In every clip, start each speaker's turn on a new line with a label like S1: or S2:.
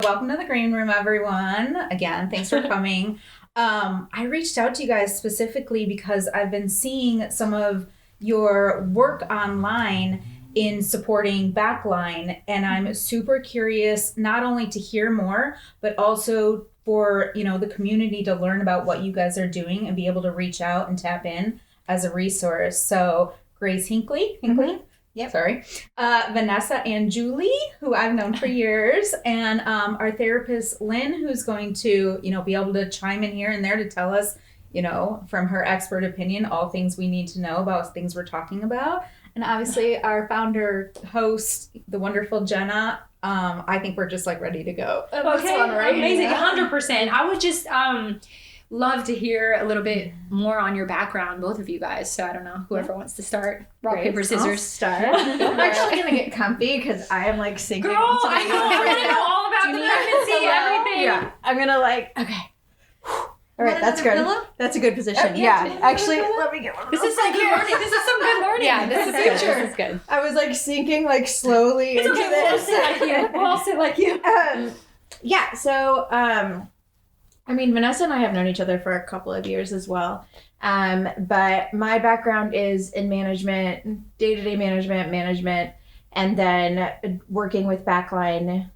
S1: Welcome to the green room, everyone. Again, thanks for coming. I reached out to you guys specifically because I've been seeing some of your work online in supporting Backline, and I'm super curious not only to hear more, but also for the community to learn about what you guys are doing and be able to reach out and tap in as a resource. So Grace Hinkley.
S2: Yep.
S1: Sorry. Vanessa Angiuli, who I've known for years, and our therapist, Lynn, who's going to, be able to chime in here and there to tell us, from her expert opinion, all things we need to know about things we're talking about. And obviously our founder, host, the wonderful Jenna. I think we're just ready to go.
S2: Okay, fun, right? Amazing, 100%. I would just love to hear a little bit more on your background, both of you guys. So I don't know, whoever wants to start. Rock, paper, scissors.
S3: I'll start. I'm actually going to get comfy because I am sinking.
S2: Girl, I want to know all about the pregnancy, everything.
S3: Yeah, I'm going to okay. All right, that's good.
S2: Pillow?
S3: That's a good position. Yeah, actually, let me get one.
S2: This is some good learning. This is some good learning.
S1: Yeah, this is
S2: the future.
S1: Good. This is good.
S3: I was slowly slowly
S2: it's
S3: into
S2: okay,
S3: this.
S2: We'll all sit like you.
S3: Yeah, so Vanessa and I have known each other for a couple of years as well. But my background is in management, day-to-day management, and then working with Backline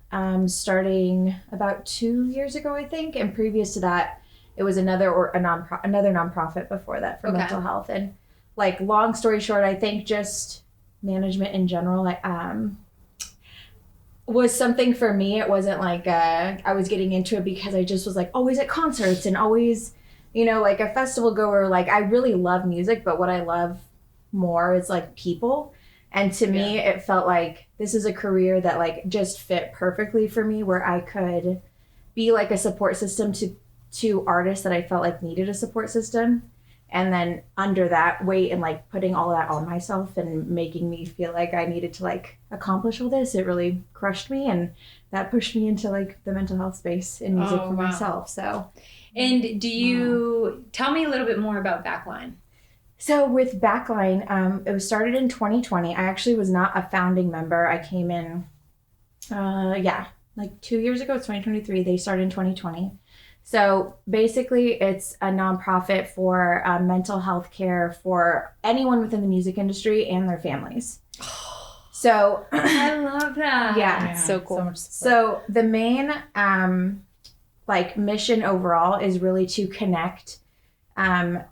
S3: starting about 2 years ago, I think. And previous to that, it was another nonprofit before that for mental health. And long story short, I think just management in general, was something for me. It wasn't I was getting into it because I just was always at concerts and always, a festival goer. I really love music, but what I love more is people. And to me, it felt like this is a career that just fit perfectly for me, where I could be a support system to artists that I felt needed a support system. And then under that weight and putting all that on myself and making me feel like I needed to accomplish all this, it really crushed me, and that pushed me into the mental health space in music for myself. So,
S2: and do you tell me a little bit more about Backline?
S3: So with Backline, it was started in 2020. I actually was not a founding member. I came in, 2 years ago. It's 2023. They started in 2020. So basically, it's a nonprofit for mental health care for anyone within the music industry and their families. So
S2: I love that.
S3: Yeah,
S1: it's
S3: so
S1: cool.
S3: So the main mission overall is really to connect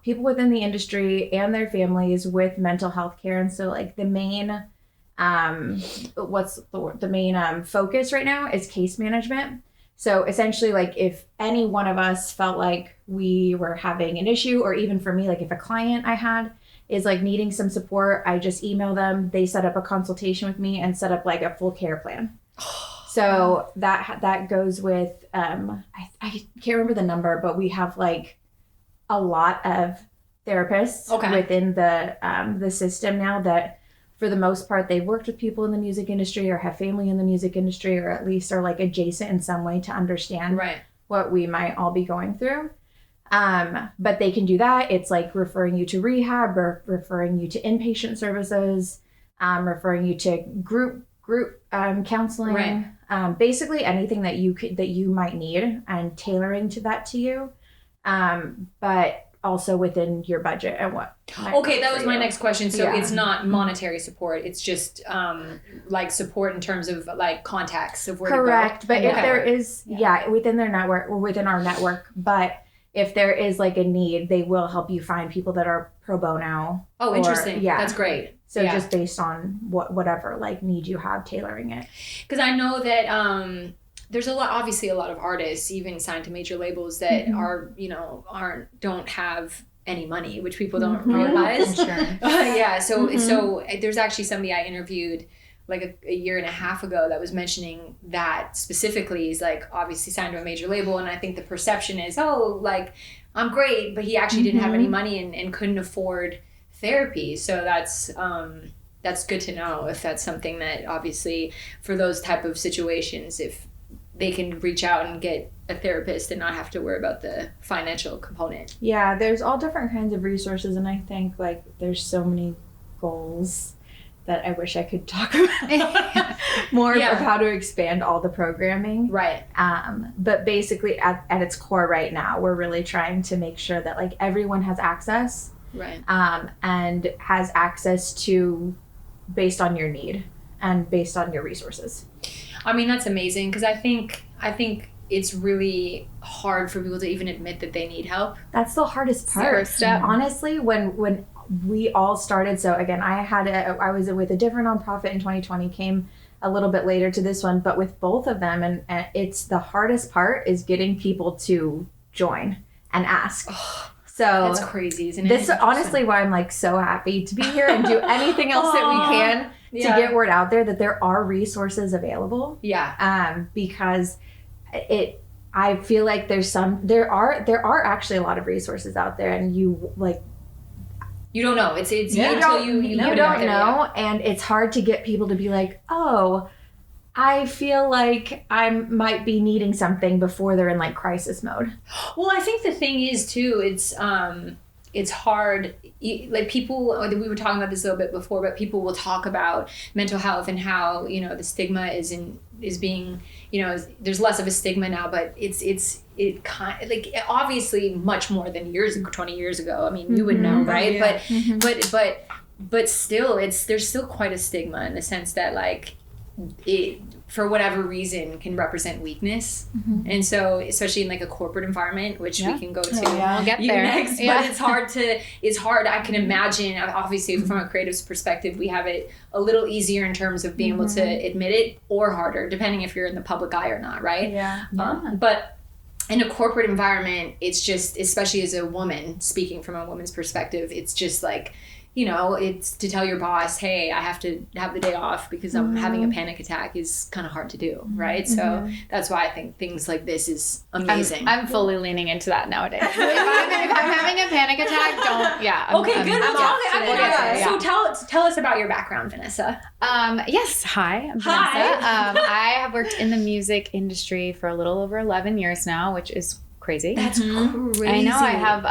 S3: people within the industry and their families with mental health care. And so the main focus right now is case management. So essentially, if any one of us felt like we were having an issue, or even for me, if a client I had is needing some support, I just email them, they set up a consultation with me and set up a full care plan. So that goes with, I can't remember the number, but we have a lot of therapists within the system now that, for the most part, they've worked with people in the music industry or have family in the music industry, or at least are adjacent in some way to understand what we might all be going through. But they can do that. It's referring you to rehab, or referring you to inpatient services, referring you to group counseling, basically anything that you might need, and tailoring that to you. But also within your budget and what.
S2: Okay, that was my next question. So it's not monetary support. It's just support in terms of contacts of where
S3: Correct.
S2: to go.
S3: But if there is, within their network or within our network, but if there is a need, they will help you find people that are pro bono.
S2: Oh, interesting. Yeah. That's great.
S3: So just based on whatever need you have, tailoring it.
S2: Because I know that there's obviously a lot of artists, even signed to major labels, that don't have any money, which people don't realize. So there's actually somebody I interviewed a year and a half ago that was mentioning that specifically. He's obviously signed to a major label, and I think the perception is, I'm great, but he actually didn't have any money and couldn't afford therapy. So that's good to know, if that's something that, obviously, for those type of situations, if they can reach out and get a therapist and not have to worry about the financial component.
S3: Yeah, there's all different kinds of resources, and I think there's so many goals that I wish I could talk about more of how to expand all the programming.
S2: Right.
S3: But basically at its core right now, we're really trying to make sure that like everyone has access.
S2: Right.
S3: And has access to based on your need and based on your resources.
S2: I mean, that's amazing because I think it's really hard for people to even admit that they need help.
S3: That's the hardest part.
S4: First step.
S3: Honestly, when we all started, so again, I was with a different nonprofit in 2020, came a little bit later to this one, but with both of them, and it's the hardest part is getting people to join and ask. So
S2: that's crazy, isn't it?
S3: This is honestly why I'm like so happy to be here and do anything else that we can to get word out there that there are resources available.
S2: Yeah.
S3: Because I feel like there are actually a lot of resources out there, and you
S2: don't know. It's
S3: you don't know, and it's hard to get people to be like, oh, I feel like I might be needing something before they're in like crisis mode.
S2: Well, I think the thing is too, it's hard. Like people, we were talking about this a little bit before, but people will talk about mental health and how, the stigma is being, there's less of a stigma now, but it kind of like obviously much more than 20 years ago. I mean, you would know, right? Yeah. But still, there's still quite a stigma in the sense that like it, for whatever reason, can represent weakness. And so, especially in like a corporate environment, which we can go to
S4: we'll get there
S2: next, but it's hard. I can imagine, obviously from a creative perspective, we have it a little easier in terms of being able to admit it, or harder, depending if you're in the public eye or not, right? But in a corporate environment, it's just, especially as a woman, speaking from a woman's perspective, it's just like, it's to tell your boss, hey, I have to have the day off because I'm having a panic attack is kind of hard to do, right? So that's why I think things like this is amazing.
S4: I'm fully leaning into that nowadays. if I'm having a panic attack,
S2: Okay, good. So tell us about your background, Vanessa.
S4: Yes, hi, I'm Vanessa. I have worked in the music industry for a little over 11 years now, which is crazy.
S2: That's crazy.
S4: I know. I have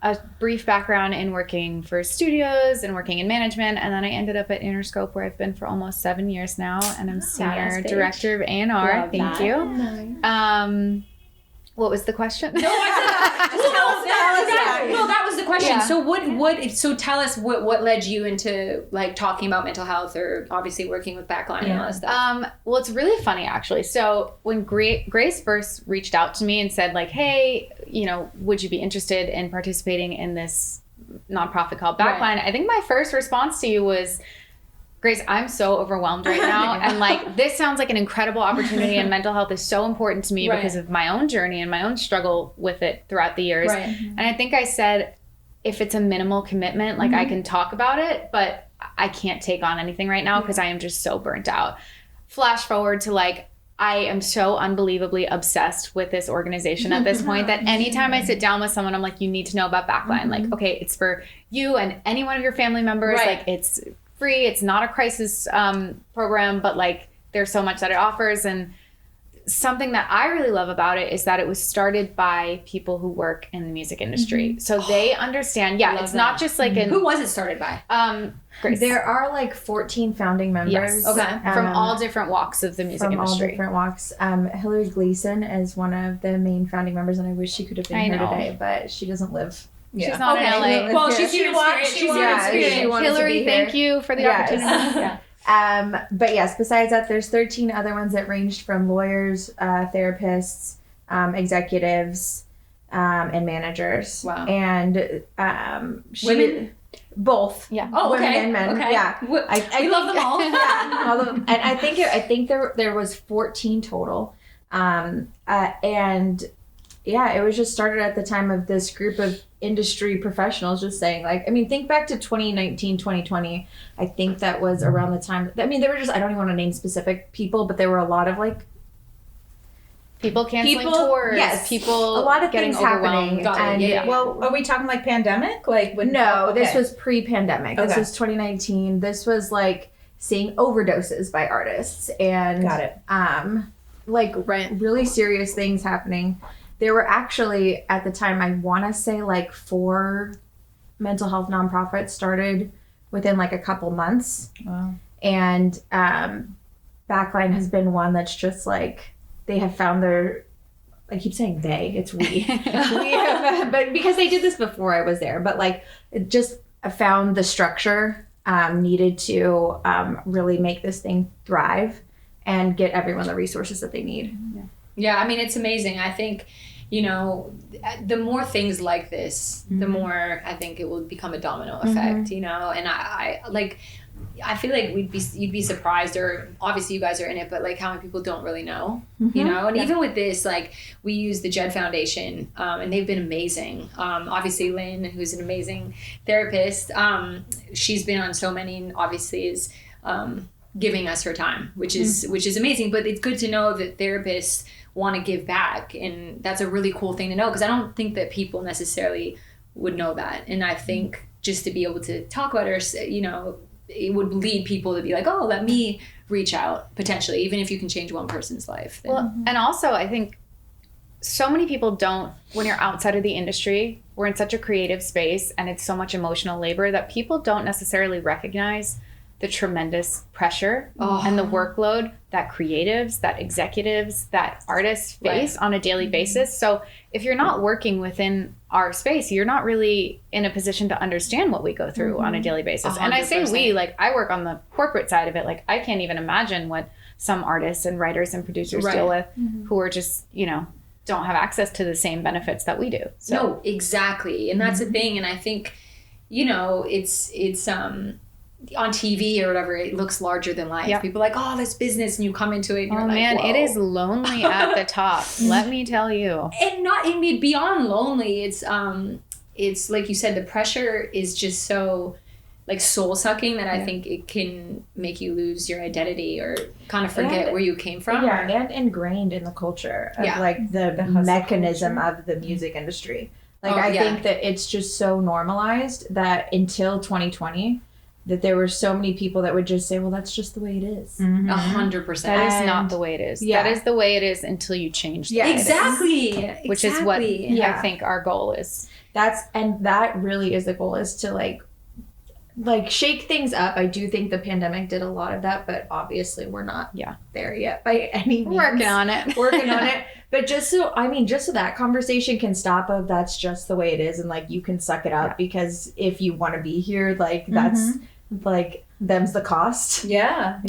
S4: a brief background in working for studios and working in management, and then I ended up at Interscope, where I've been for almost 7 years now, and I'm senior director of A&R. Thank you. Nice. What was the question?
S2: No, that was the question. Yeah. So so tell us what led you into like talking about mental health, or obviously working with Backline and all that stuff.
S4: Well, it's really funny actually. So when Grace first reached out to me and said like, hey, would you be interested in participating in this nonprofit called Backline? Right. I think my first response to you was, Grace, I'm so overwhelmed right now. And like, this sounds like an incredible opportunity, and mental health is so important to me because of my own journey and my own struggle with it throughout the years. Right. And I think I said, if it's a minimal commitment, like I can talk about it, but I can't take on anything right now because I am just so burnt out. Flash forward to like, I am so unbelievably obsessed with this organization at this point that anytime I sit down with someone, I'm like, you need to know about Backline. Like, okay, it's for you and any one of your family members. Right. Like, it's free. It's not a crisis program, but like there's so much that it offers. And something that I really love about it is that it was started by people who work in the music industry. So they understand. Yeah, it's not just like
S2: who was it started by?
S4: Grace.
S3: There are like 14 founding members.
S4: Yes. Okay. From all different walks of the music industry.
S3: From all different walks. Hillary Gleason is one of the main founding members, and I wish she could have been here today, but she doesn't live.
S4: Yeah. She's not in LA.
S2: Well, she's here in spirit. She's here in spirit.
S4: Hillary, thank you for the opportunity.
S3: But yes, besides that, there's 13 other ones that ranged from lawyers, therapists, executives, and managers.
S2: Wow.
S3: And
S2: women?
S3: Both.
S2: Yeah. Oh, okay.
S3: Women and men.
S2: Okay.
S3: Yeah.
S2: I love them all.
S3: Yeah. All of them. And I think there was 14 total. And yeah, it was just started at the time of this group of industry professionals just saying like, I mean, think back to 2019, 2020. I think that was around the time. I mean, there were just, I don't even want to name specific people, but there were a lot of like
S4: people canceling tours. Yes,
S3: people. A lot of
S4: getting
S3: things
S4: overwhelmed.
S3: happening.
S1: And well, are we talking like pandemic? Like
S3: this was pre-pandemic. Okay. This was 2019. This was like seeing overdoses by artists and really serious things happening. There were actually, at the time, I want to say like 4 mental health nonprofits started within like a couple months.
S1: Wow.
S3: And Backline has been one that's just like, they have found their, I keep saying they, it's we. We have, but because they did this before I was there, but like it just found the structure needed to really make this thing thrive and get everyone the resources that they need.
S2: Yeah, I mean, it's amazing. I think, the more things like this, the more I think it will become a domino effect, and I feel like you'd be surprised, or obviously you guys are in it, but like how many people don't really know, and even with this, like we use the Jed Foundation, and they've been amazing. Obviously Lynn, who's an amazing therapist, she's been on so many, and obviously is giving us her time, which is amazing. But it's good to know that therapists want to give back, and that's a really cool thing to know, because I don't think that people necessarily would know that. And I think just to be able to talk about it, it would lead people to be like, oh, let me reach out potentially, even if you can change one person's life. Then.
S4: Well, and also I think so many people don't, when you're outside of the industry, we're in such a creative space and it's so much emotional labor that people don't necessarily recognize the tremendous pressure and the workload that creatives, that executives, that artists face on a daily basis. So if you're not working within our space, you're not really in a position to understand what we go through on a daily basis. 100%. And I say we, like I work on the corporate side of it. Like I can't even imagine what some artists and writers and producers deal with who are just, don't have access to the same benefits that we do. So.
S2: No, exactly. And that's the thing. And I think, it's on TV or whatever, it looks larger than life. People are like, oh, this business, and you come into it and you're like,
S4: man,
S2: whoa.
S4: It is lonely at the top. Let me tell you.
S2: And beyond lonely, it's like you said, the pressure is just so like soul sucking that I think it can make you lose your identity or kind of forget where you came from.
S3: Yeah, and ingrained in the culture of like the mechanism of the music industry. Like I think that it's just so normalized that until 2020, that there were so many people that would just say, well, that's just the way it is.
S2: 100%.
S4: That is not the way it is. That is the way it is until you change the way
S2: exactly.
S4: it is. Which is what I think our goal is.
S3: That really is the goal, is to like shake things up. I do think the pandemic did a lot of that, but obviously we're not there yet by any means.
S4: Working on it. But just so that conversation can stop of that's just the way it is, and like you can suck it up because if you want to be here, like that's like them's the cost.
S1: Yeah.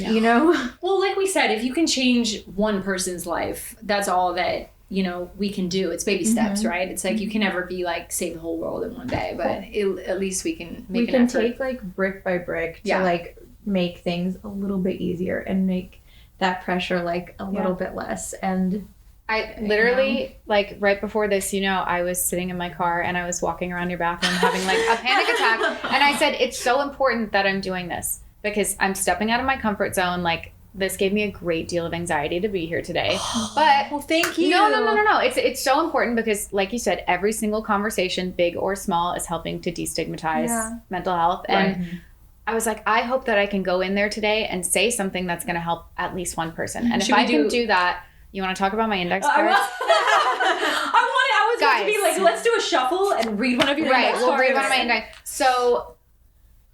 S2: Well, like we said, if you can change one person's life, that's all that we can do. It's baby steps, right? It's like you can never be like save the whole world in one day, but at least we can make an effort.
S3: Take like brick by brick to like make things a little bit easier and make that pressure like a little bit less. And
S4: I literally like right before this, I was sitting in my car and I was walking around your bathroom having like a panic attack, and I said it's so important that I'm doing this because I'm stepping out of my comfort zone. Like this gave me a great deal of anxiety to be here today. But
S2: well, thank you.
S4: No. It's so important because, like you said, every single conversation, big or small, is helping to destigmatize mental health. And I was like, I hope that I can go in there today and say something that's going to help at least one person. And if I can do that, you want to talk about my index cards?
S2: I was going to be like, let's do a shuffle and read one of your index cards.
S4: We'll read one of my index. So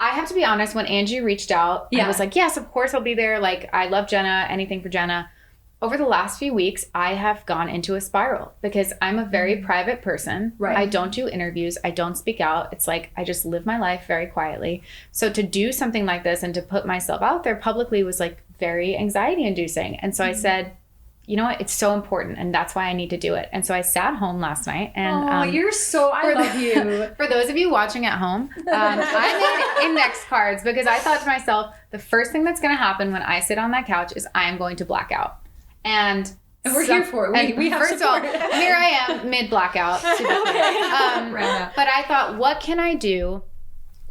S4: I have to be honest, when Angie reached out, I was like, yes, of course I'll be there. Like, I love Jenna, anything for Jenna. Over the last few weeks, I have gone into a spiral because I'm a very private person. Right. I don't do interviews. I don't speak out. It's like, I just live my life very quietly. So to do something like this and to put myself out there publicly was like very anxiety inducing. And so I said, you know what? It's so important, and that's why I need to do it. And so I sat home last night, and
S2: I love you.
S4: For those of you watching at home, I made index cards because I thought to myself, the first thing that's going to happen when I sit on that couch is I am going to black out, and
S2: we're here for it. We have
S4: first
S2: support.
S4: Of all, here I am mid blackout. But I thought, what can I do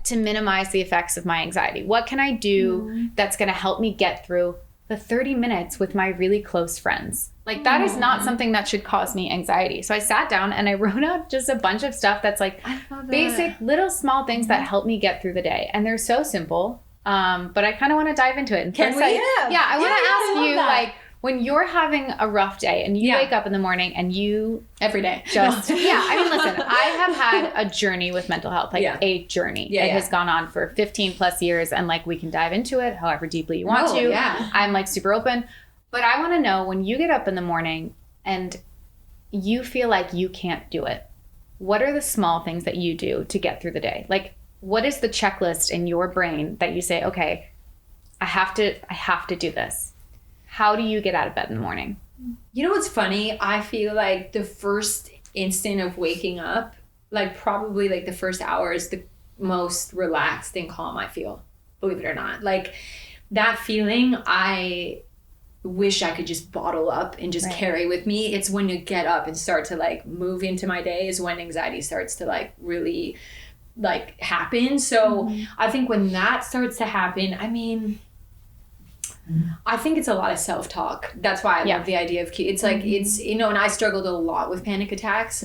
S4: to minimize the effects of my anxiety? What can I do that's going to help me get through the 30 minutes with my really close friends? Like that is not something that should cause me anxiety. So I sat down and I wrote out just a bunch of stuff that's like basic little small things that help me get through the day. And they're so simple. But I kind of want to dive into it. And
S2: can we?
S4: I want to ask you like, when you're having a rough day and you wake up in the morning and you
S2: every day
S4: just, I mean, listen, I have had a journey with mental health, like a journey. It has gone on for 15 plus years, and like we can dive into it however deeply you want to. I'm like super open. But I want to know, when you get up in the morning and you feel like you can't do it, what are the small things that you do to get through the day? Like, what is the checklist in your brain that you say, okay, I have to do this? How do you get out of bed in the morning?
S2: You know what's funny? I feel like the first instant of waking up, like probably like the first hour is the most relaxed and calm I feel, believe it or not. Like that feeling, I wish I could just bottle up and just carry with me. It's when you get up and start to like move into my day is when anxiety starts to like really like happen. So I think when that starts to happen, I mean, I think it's a lot of self-talk. That's why I love the idea of it's like it's, you know, and I struggled a lot with panic attacks.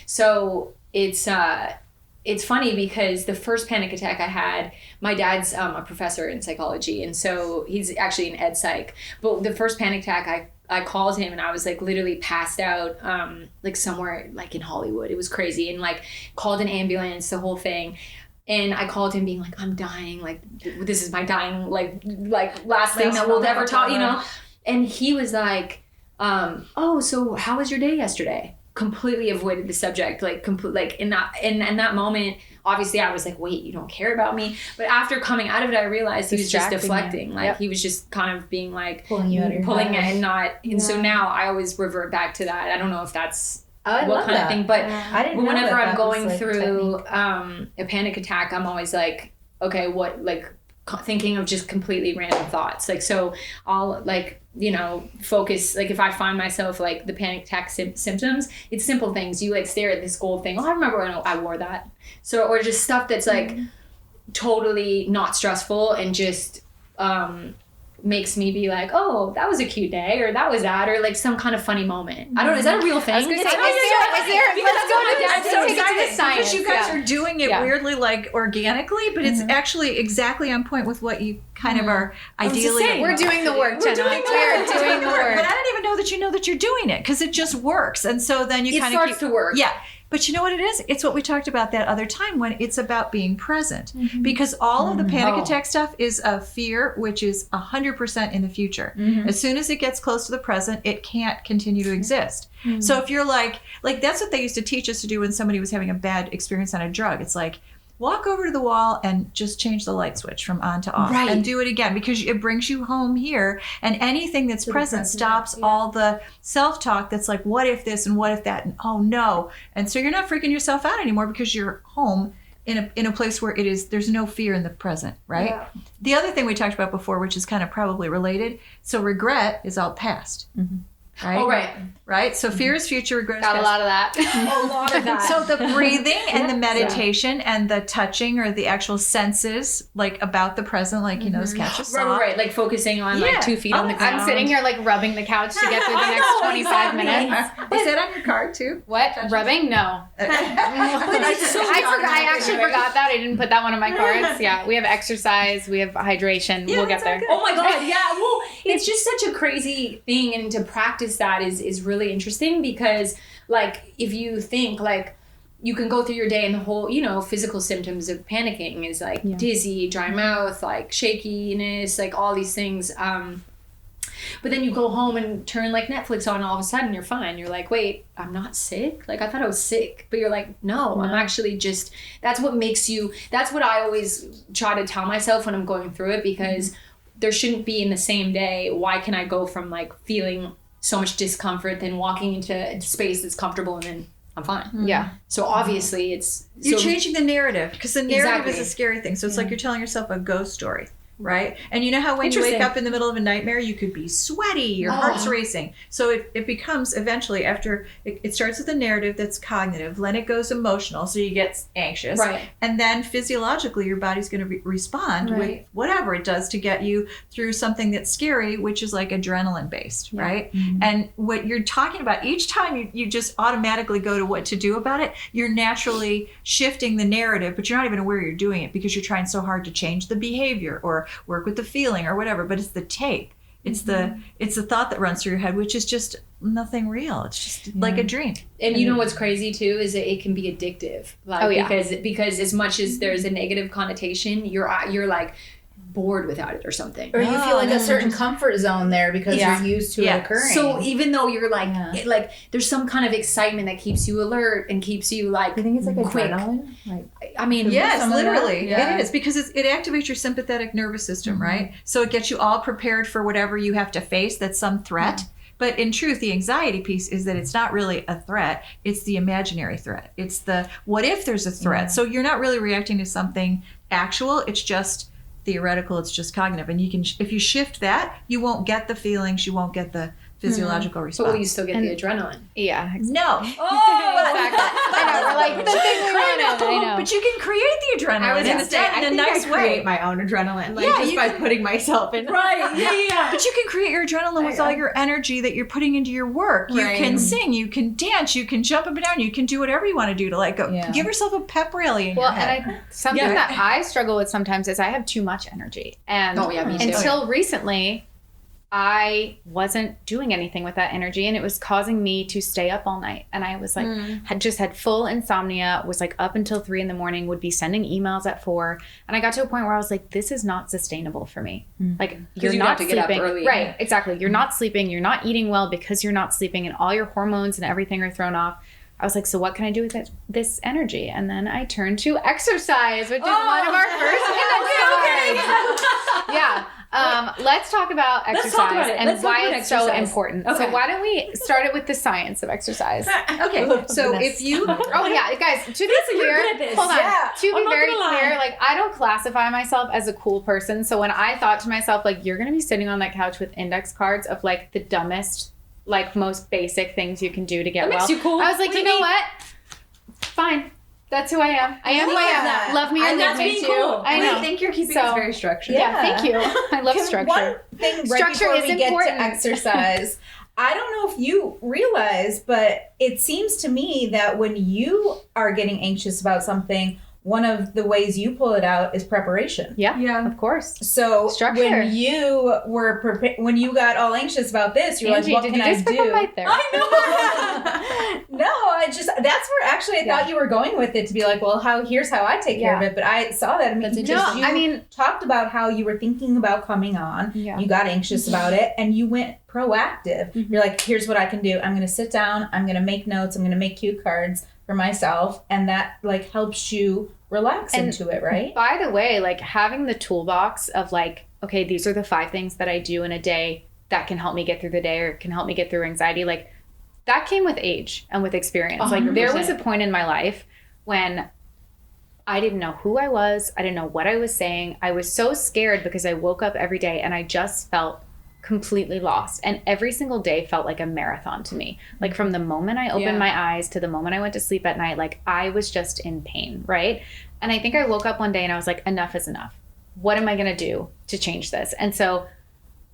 S2: So it's funny because the first panic attack I had, my dad's a professor in psychology, and so he's actually an ed psych. But the first panic attack, I called him and I was like literally passed out, like somewhere like in Hollywood. It was crazy, and like called an ambulance, the whole thing. And I called him being like, I'm dying. Like, this is my dying, like last thing that we'll ever talk, you know? And he was like, oh, so how was your day yesterday? Completely avoided the subject, like in that moment, obviously I was like, wait, you don't care about me. But after coming out of it, I realized he was just deflecting. Like he was just kind of being like pulling it and not. And so now I always revert back to that. I don't know if that's what kind of thing, but whenever I'm going through a panic attack, I'm always like, okay, what, like thinking of just completely random thoughts. Like, so I'll like, you know, focus, like if I find myself like the panic attack symptoms, it's simple things. You like stare at this gold thing. Oh, I remember when I wore that. So, or just stuff that's like totally not stressful and just makes me be like, oh, that was a cute day, or that was that, or like some kind of funny moment. I don't know, is that a real thing?
S4: Let's go to the science.
S5: Because you guys are doing it weirdly, like organically, but it's actually exactly on point with what you kind of are ideally.
S4: We're doing the work, Jenna. We are doing the work.
S5: But I don't even know that you know that you're doing it, because it just works. And so then you kind of
S2: starts to work.
S5: Yeah. But you know what it is? It's what we talked about that other time, when it's about being present. Because all of the panic attack stuff is a fear, which is 100% in the future. As soon as it gets close to the present, it can't continue to exist. So if you're like that's what they used to teach us to do when somebody was having a bad experience on a drug. It's like, walk over to the wall and just change the light switch from on to off and do it again, because it brings you home here, and anything that's present stops all the self-talk that's like, what if this and what if that, and oh no. And so you're not freaking yourself out anymore because you're home in a place where there's no fear in the present, right? Yeah. The other thing we talked about before, which is kind of probably related, so regret is all past. Right?
S2: Oh,
S5: right. So fear is future, regret is
S4: past.
S5: A
S4: lot of that.
S2: A lot of that.
S5: So the breathing and the meditation and the touching, or the actual senses, like about the present, like, you know, this couch is soft.
S2: Right. Like focusing on like 2 feet on the ground.
S4: I'm sitting here like rubbing the couch to get through the next 25 minutes.
S5: Is that on your card too?
S4: What? Rubbing? No. I actually forgot that. I didn't put that one on my cards. Yeah. We have exercise. We have hydration. We'll get there.
S2: Oh my God. Yeah. Well, it's just such a crazy thing, and to practice that is really interesting, because like if you think like you can go through your day and the whole, you know, physical symptoms of panicking is like dizzy, dry mouth, like shakiness, like all these things, but then you go home and turn like Netflix on, and all of a sudden you're fine. You're like, wait, I'm not sick? Like I thought I was sick. But you're like, no, I'm actually just, that's what makes you, that's what I always try to tell myself when I'm going through it, because there shouldn't be in the same day. Why can I go from like feeling so much discomfort than walking into a space that's comfortable and then I'm fine?
S4: Yeah.
S2: So obviously
S5: you're changing the narrative, because the narrative is a scary thing. So it's like you're telling yourself a ghost story. Right? And you know how when you wake up in the middle of a nightmare, you could be sweaty, your heart's racing. So it becomes eventually, after it starts with a narrative that's cognitive, then it goes emotional, so you get anxious.
S2: Right.
S5: And then physiologically, your body's going to respond with whatever it does to get you through something that's scary, which is like adrenaline based, right? And what you're talking about, each time you just automatically go to what to do about it, you're naturally shifting the narrative, but you're not even aware you're doing it, because you're trying so hard to change the behavior or work with the feeling or whatever, but it's the tape. It's the thought that runs through your head, which is just nothing real. It's just like a dream.
S2: And you know what's crazy too is that it can be addictive. Like because as much as there's a negative connotation, you're like bored without it or something.
S1: Or you feel like a certain comfort zone there because you're used to it occurring.
S2: So even though you're like, like there's some kind of excitement that keeps you alert and keeps you like,
S3: I think it's like
S2: quick.
S3: adrenaline. Like,
S2: I mean,
S5: yes, literally. It is because it activates your sympathetic nervous system, right? So it gets you all prepared for whatever you have to face that's some threat. But in truth, the anxiety piece is that it's not really a threat. It's the imaginary threat. It's the what if there's a threat. So you're not really reacting to something actual. It's just theoretical. It's just cognitive. And you can, if you shift that, you won't get the feelings. You won't get the physiological response.
S2: But will you still get the adrenaline?
S4: Yeah. Exactly.
S5: No.
S4: Exactly. I know. We're like, the thing we wanted. I know.
S5: But you can create the adrenaline.
S3: I was going to say, I
S5: in a
S3: think
S5: nice
S3: I
S5: way.
S3: create my own adrenaline, like just by putting myself in.
S2: Right. Yeah.
S5: But you can create your adrenaline with all your energy that you're putting into your work. You can sing, you can dance, you can jump up and down, you can do whatever you want to do to like go. Give yourself a pep rally in your head.
S4: And something that I struggle with sometimes is I have too much energy. And
S2: me too.
S4: Until recently, I wasn't doing anything with that energy, and it was causing me to stay up all night. And I was like, had full insomnia, was like up until 3 a.m, would be sending emails at 4. And I got to a point where I was like, this is not sustainable for me. Like, you're not
S2: sleeping. Get up early.
S4: Right, exactly. You're not sleeping. You're not eating well because you're not sleeping, and all your hormones and everything are thrown off. I was like, so what can I do with this energy? And then I turned to exercise, which is one of our first Yeah. Let's talk about exercise and why it's so important. Okay. So why don't we start it with the science of exercise?
S5: Okay. So if you...
S4: guys, to be clear, hold on. To be very clear, like, I don't classify myself as a cool person. So when I thought to myself, like, you're going to be sitting on that couch with index cards of, like, the dumbest, like, most basic things you can do to get well.
S2: Makes you cool.
S4: I was like, you know what? Fine. That's who I am. I am who I am. Love me or leave me too.
S2: Cool.
S4: I know.
S3: I think you're keeping us very structured.
S4: Yeah, thank you. I love structure.
S1: One thing
S4: Structure
S1: before
S4: is
S1: we get
S4: important.
S1: to exercise, I don't know if you realize, but it seems to me that when you are getting anxious about something, one of the ways you pull it out is preparation.
S4: Yeah, of course.
S1: So
S4: Structure.
S1: when you were when you got all anxious about this, you're
S4: Angie,
S1: like, what can I do?
S4: Right there?
S1: I know. No, that's where actually I thought you were going with it, to be like, well, here's how I take care of it. But I saw that. You talked about how you were thinking about coming on. Yeah. You got anxious about it, and you went proactive. Mm-hmm. You're like, here's what I can do. I'm going to sit down. I'm going to make notes. I'm going to make cue cards for myself, and that like helps you relax into it, right?
S4: By the way, like having the toolbox of like, okay, these are the 5 things that I do in a day that can help me get through the day or can help me get through anxiety. Like that came with age and with experience. 100%. Like there was a point in my life when I didn't know who I was. I didn't know what I was saying. I was so scared because I woke up every day and I just felt completely lost. And every single day felt like a marathon to me. Like from the moment I opened my eyes to the moment I went to sleep at night, like I was just in pain, right? And I think I woke up one day and I was like, enough is enough. What am I going to do to change this? And so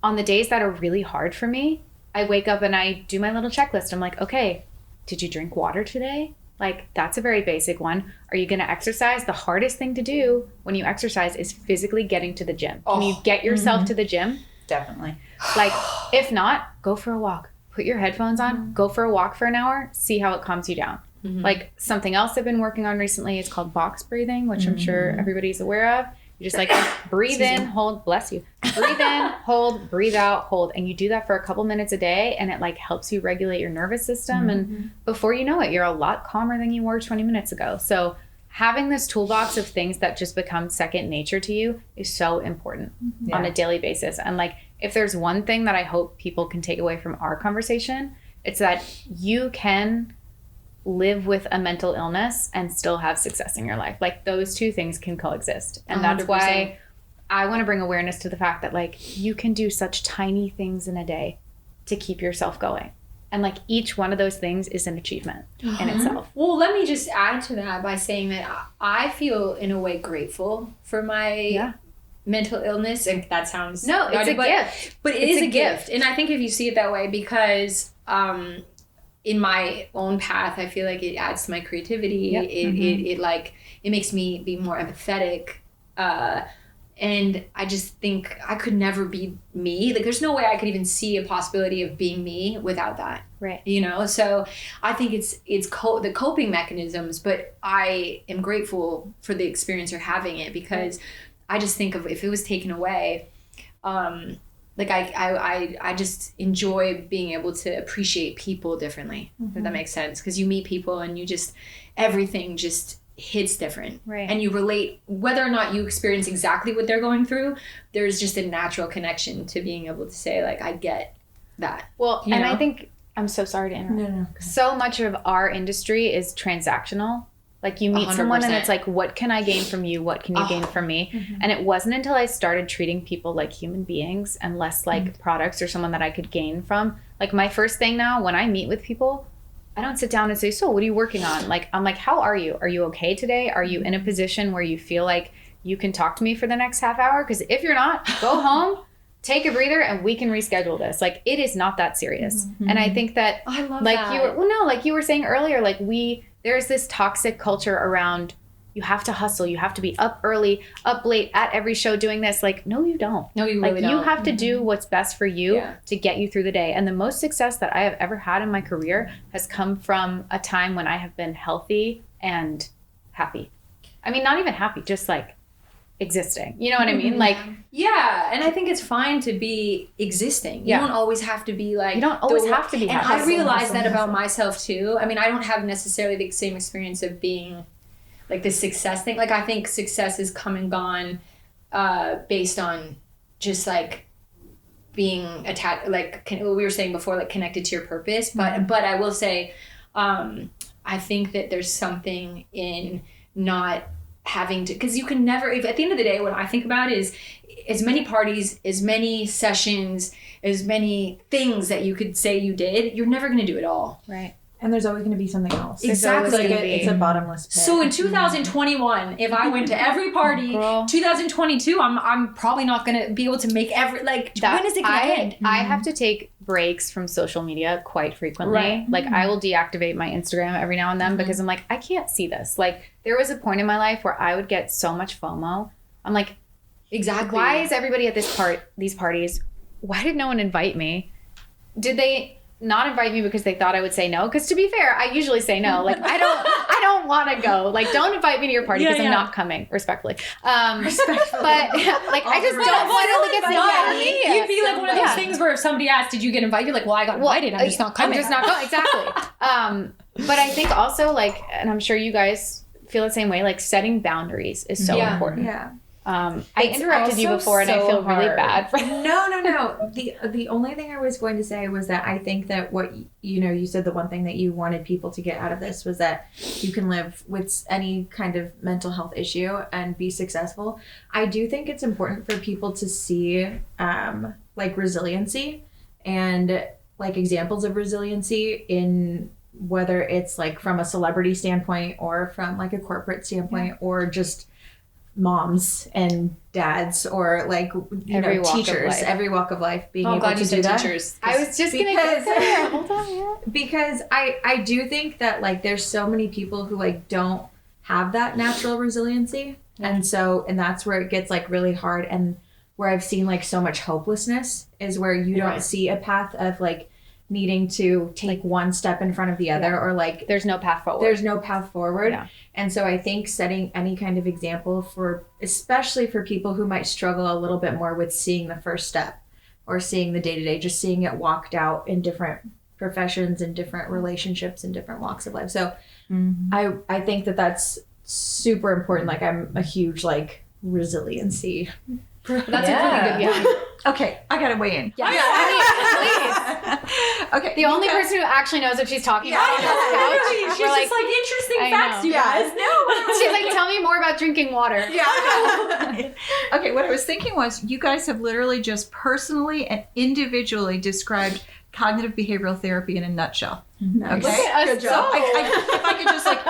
S4: on the days that are really hard for me, I wake up and I do my little checklist. I'm like, okay, did you drink water today? Like, that's a very basic one. Are you going to exercise? The hardest thing to do when you exercise is physically getting to the gym. Can you get yourself to the gym?
S1: Definitely.
S4: Like, if not, go for a walk. Put your headphones on, go for a walk for an hour, see how it calms you down. Like, something else I've been working on recently is called box breathing, which I'm sure everybody's aware of. You just like breathe in, hold, bless you. Breathe in, hold, breathe out, hold. And you do that for a couple minutes a day, and it like helps you regulate your nervous system. And before you know it, you're a lot calmer than you were 20 minutes ago. So having this toolbox of things that just become second nature to you is so important on a daily basis. And like, if there's one thing that I hope people can take away from our conversation, it's that you can live with a mental illness and still have success in your life. Like those two things can coexist. And 100%. That's why I want to bring awareness to the fact that like you can do such tiny things in a day to keep yourself going. And like each one of those things is an achievement in itself.
S2: Well, let me just add to that by saying that I feel in a way grateful for my mental illness. And that sounds
S4: no, it's a gift.
S2: But it is a gift. And I think if you see it that way, because in my own path, I feel like it adds to my creativity. It makes me be more empathetic. And I just think I could never be me. Like, there's no way I could even see a possibility of being me without that.
S4: Right.
S2: You know? So I think it's the coping mechanisms, but I am grateful for the experience you're having it, because I just think of if it was taken away, like I just enjoy being able to appreciate people differently, if that makes sense. Because you meet people and you just, everything just hits different.
S4: Right.
S2: And you relate, whether or not you experience exactly what they're going through, there's just a natural connection to being able to say, like, I get that.
S4: Well,
S2: you
S4: and
S2: know?
S4: I think, I'm so sorry to interrupt.
S3: No.
S4: So much of our industry is transactional. Like, you meet someone and it's like, what can I gain from you? What can you gain from me? And it wasn't until I started treating people like human beings and less like products or someone that I could gain from. Like, my first thing now, when I meet with people, I don't sit down and say, so what are you working on? Like, I'm like, how are you? Are you okay today? Are you in a position where you feel like you can talk to me for the next half hour? Because if you're not, go home, take a breather, and we can reschedule this. Like, it is not that serious. And I think that,
S2: I love
S4: like
S2: that.
S4: like you were saying earlier, like there's this toxic culture around, you have to hustle, you have to be up early, up late, at every show doing this. Like, no, you don't.
S2: No, you really
S4: like,
S2: don't.
S4: you have to do what's best for you
S2: Yeah.
S4: to get you through the day. And the most success that I have ever had in my career has come from a time when I have been healthy and happy. I mean, not even happy, just like existing. You know what I mean? Like,
S2: Yeah, and I think it's fine to be existing. You don't always have to be like...
S4: You don't always have to be
S2: And
S4: happy.
S2: I realize that about myself too. I mean, I don't have necessarily the same experience of being like the success thing. Like, I think success has come and gone based on just like being attached, like what we were saying before, like connected to your purpose. But I will say, I think that there's something in not having to, because you can never, if at the end of the day, what I think about is as many parties, as many sessions, as many things that you could say you did, you're never going to do it all.
S4: right.
S3: And there's always going to be something else.
S2: Exactly.
S3: It's a bottomless pit.
S2: So in 2021, if I went to every party,
S4: Girl.
S2: 2022, I'm probably not going to be able to make every, like, when is it going to end?
S4: I have to take breaks from social media quite frequently.
S2: Right.
S4: Like, I will deactivate my Instagram every now and then because I'm like, I can't see this. Like, there was a point in my life where I would get so much FOMO. I'm like,
S2: Exactly.
S4: why is everybody at these parties? Why did no one invite me? Did they not invite me because they thought I would say no? Because to be fair, I usually say no. Like, I don't want to go. Like, don't invite me to your party because I'm not coming, respectfully. But like, I just don't want to like, it's not for me.
S2: You'd be like one of those things where if somebody asked, did you get invited? You're like, well, I got invited. I'm just not coming.
S4: I'm just not going. Exactly. But I think also, like, and I'm sure you guys feel the same way, like, setting boundaries is so important.
S3: Yeah.
S4: I interrupted you before and I feel really bad for
S3: No. The only thing I was going to say was that I think that what, you said the one thing that you wanted people to get out of this was that you can live with any kind of mental health issue and be successful. I do think it's important for people to see like resiliency and like examples of resiliency in whether it's like from a celebrity standpoint or from like a corporate standpoint or just moms and dads or like
S4: Every walk of
S3: teachers,
S4: life.
S3: every walk of life being
S2: I'm
S3: able
S2: glad
S3: to
S2: you
S3: do
S2: said
S3: that.
S2: teachers.
S4: I was just gonna get there. Hold on, yeah.
S3: Because I do think that like there's so many people who like don't have that natural resiliency, and that's where it gets like really hard, and where I've seen like so much hopelessness is where you don't see a path of like needing to take one step in front of the other or like
S4: There's no path forward.
S3: there's no path forward.
S4: Yeah.
S3: And so I think setting any kind of example for, especially for people who might struggle a little bit more with seeing the first step or seeing the day-to-day, just seeing it walked out in different professions and different relationships and different walks of life. So I think that that's super important. Like, I'm a huge like resiliency.
S2: That's a really good point.
S5: Okay, I gotta weigh in.
S4: Yeah. I mean, please.
S5: Okay.
S4: The only person who actually knows what she's talking about on this couch.
S2: She's
S4: We're
S2: just like interesting
S4: I
S2: facts,
S4: know.
S2: you guys.
S4: She's like, tell me more about drinking water.
S5: Okay, what I was thinking was you guys have literally just personally and individually described cognitive behavioral therapy in a nutshell.
S3: Nice.
S5: Okay?
S4: Look at us
S5: So
S4: go.
S5: if I could just like,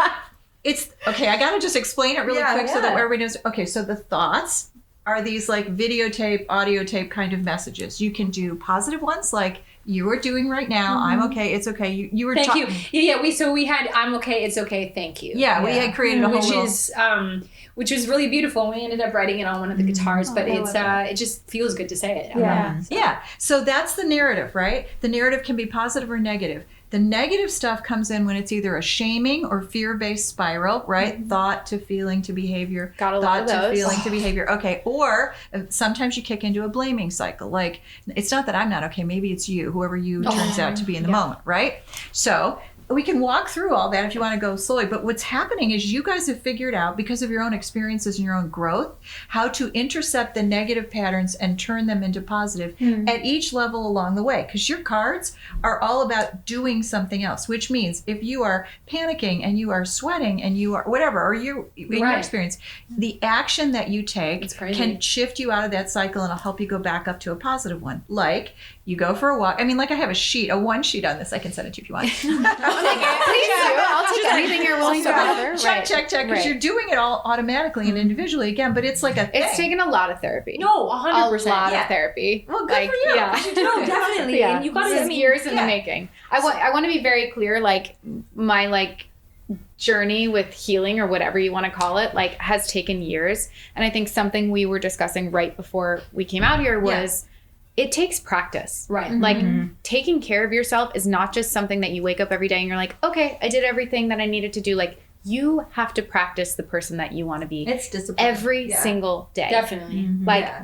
S5: it's, okay, I gotta just explain it really quick so that
S3: Yeah.
S5: everybody knows. Okay, so the thoughts are these like videotape, audio tape kind of messages. You can do positive ones like, you are doing right now. I'm okay. It's okay. You were
S2: Thank you. Yeah. We had I'm okay. It's okay. Thank you.
S5: Yeah, we had created a whole
S2: which was really beautiful. We ended up writing it on one of the guitars, but it just feels good to say it.
S5: Yeah. So that's the narrative, right? The narrative can be positive or negative. The negative stuff comes in when it's either a shaming or fear-based spiral, right? Thought to feeling to behavior.
S4: Got a lot of those.
S5: Thought to feeling to behavior. Okay. Or sometimes you kick into a blaming cycle. Like, it's not that I'm not okay. Maybe it's you, whoever you turns out to be in the moment, right? So we can walk through all that if you want to go slowly. But what's happening is you guys have figured out, because of your own experiences and your own growth, how to intercept the negative patterns and turn them into positive at each level along the way. Because your cards are all about doing something else, which means if you are panicking and you are sweating and you are whatever, or you in your experience, the action that you take can shift you out of that cycle and it'll help you go back up to a positive one. Like, you go for a walk. I mean, like, I have a one sheet on this. I can send it to you if you want.
S4: I'll take anything you're willing to offer.
S5: Check. Because you're doing it all automatically and individually again, but it's like a thing.
S4: It's taken a lot of therapy.
S2: No, 100%.
S4: A lot of therapy.
S5: Well, good for you.
S4: Yeah.
S2: No, definitely.
S4: Yeah.
S2: And you got
S4: this is years in the making. I want to be very clear. Like, my journey with healing, or whatever you want to call it, has taken years. And I think something we were discussing right before we came out here was. It takes practice.
S2: Right.
S4: Taking care of yourself is not just something that you wake up every day and you're like, okay, I did everything that I needed to do. You have to practice the person that you want to be.
S3: It's discipline.
S4: Every single day.
S2: Definitely.